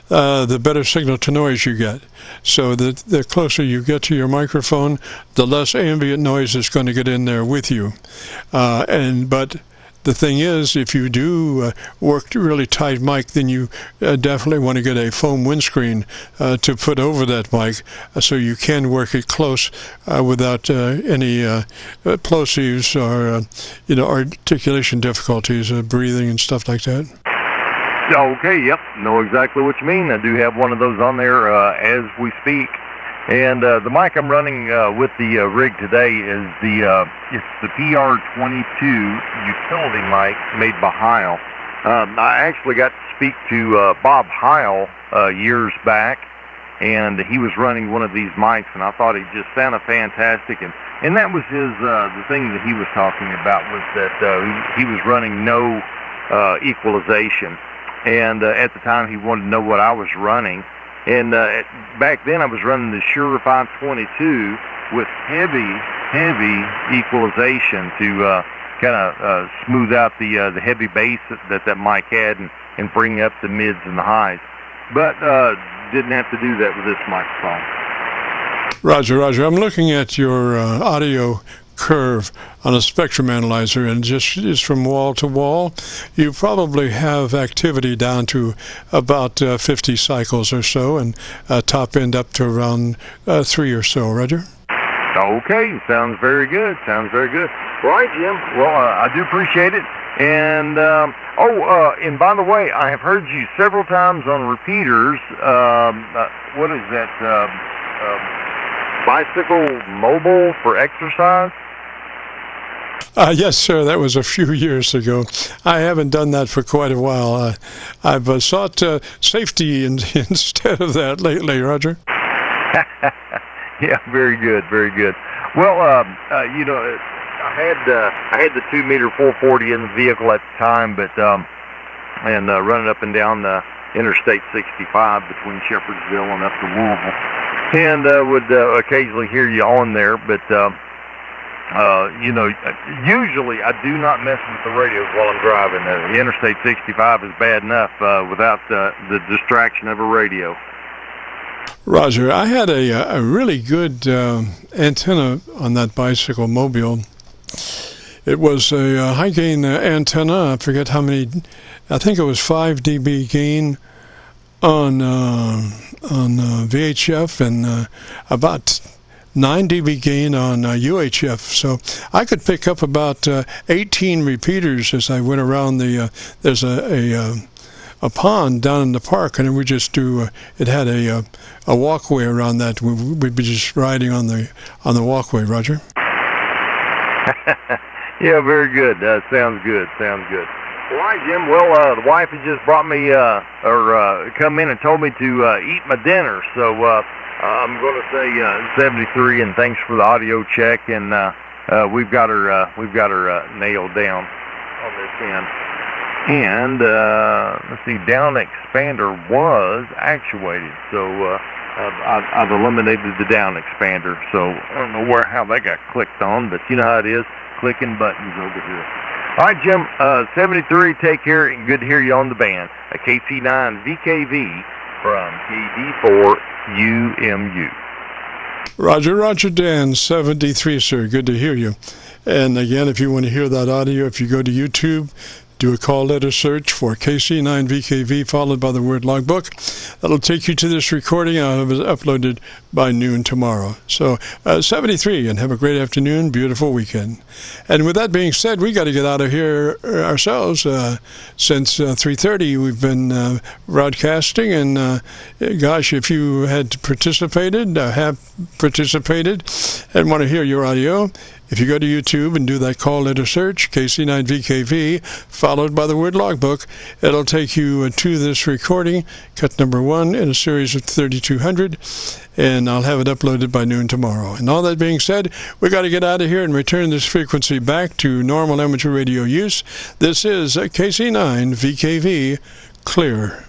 the better signal to noise you get. So the closer you get to your microphone, the less ambient noise is going to get in there with you. But the thing is, if you do work really tight mic, then you definitely want to get a foam windscreen to put over that mic, so you can work it close without any plosives or you know, articulation difficulties, breathing and stuff like that. Okay, yep, know exactly what you mean. I do have one of those on there as we speak. And the mic I'm running with the rig today is it's the PR22 utility mic made by Heil. I actually got to speak to Bob Heil years back, and he was running one of these mics, and I thought he just sounded fantastic. And that was his the thing that he was talking about was that he was running no equalization. And at the time, he wanted to know what I was running. And back then, I was running the Shure 522 with heavy equalization to kind of smooth out the heavy bass that mic had and bring up the mids and the highs. But didn't have to do that with this microphone. Roger. I'm looking at your audio curve on a spectrum analyzer, and just is from wall to wall. You probably have activity down to about 50 cycles or so, and top end up to around 3 or so. Roger. Okay, sounds very good. Right, Jim. Well, I do appreciate it. And and by the way, I have heard you several times on repeaters. What is that? Bicycle mobile for exercise? Yes, sir. That was a few years ago. I haven't done that for quite a while. I've sought safety instead of that lately, Roger. Yeah, very good. Well, you know, I had the 2-meter 440 in the vehicle at the time, but and running up and down the Interstate 65 between Shepherdsville and up to Louisville, and would occasionally hear you on there, but. You know, usually I do not mess with the radios while I'm driving. The Interstate 65 is bad enough without the distraction of a radio. Roger, I had a really good antenna on that bicycle mobile. It was a high-gain antenna. I forget how many. I think it was 5 dB gain on VHF and about 9 dB gain on UHF. So I could pick up about 18 repeaters as I went around the, there's a pond down in the park, and we just do, it had a walkway around that. We'd be just riding on the walkway, Roger. Yeah, very good. Sounds good. Sounds good. All right, Jim. Well, the wife had just brought me, come in and told me to eat my dinner. So I'm going to say 73, and thanks for the audio check. And we've got her nailed down on this end. And let's see, down expander was actuated, so I've eliminated the down expander. So I don't know how that got clicked on, but you know how it is, clicking buttons over here. All right, Jim, 73, take care, and good to hear you on the band. A KC9VKV from KD4UMU. Roger, Dan, 73, sir. Good to hear you. And again, if you want to hear that audio, if you go to YouTube, do a call letter search for KC9VKV followed by the word logbook. That'll take you to this recording. I'll have it uploaded by noon tomorrow. So 73, and have a great afternoon, beautiful weekend. And with that being said, we got to get out of here ourselves. Since 3:30 we've been broadcasting, and gosh, if you had participated, have participated, and want to hear your audio, if you go to YouTube and do that call letter search, KC9VKV, followed by the word logbook, it'll take you to this recording, cut number 1 in a series of 3200, and I'll have it uploaded by noon tomorrow. And all that being said, we got to get out of here and return this frequency back to normal amateur radio use. This is KC9VKV, clear.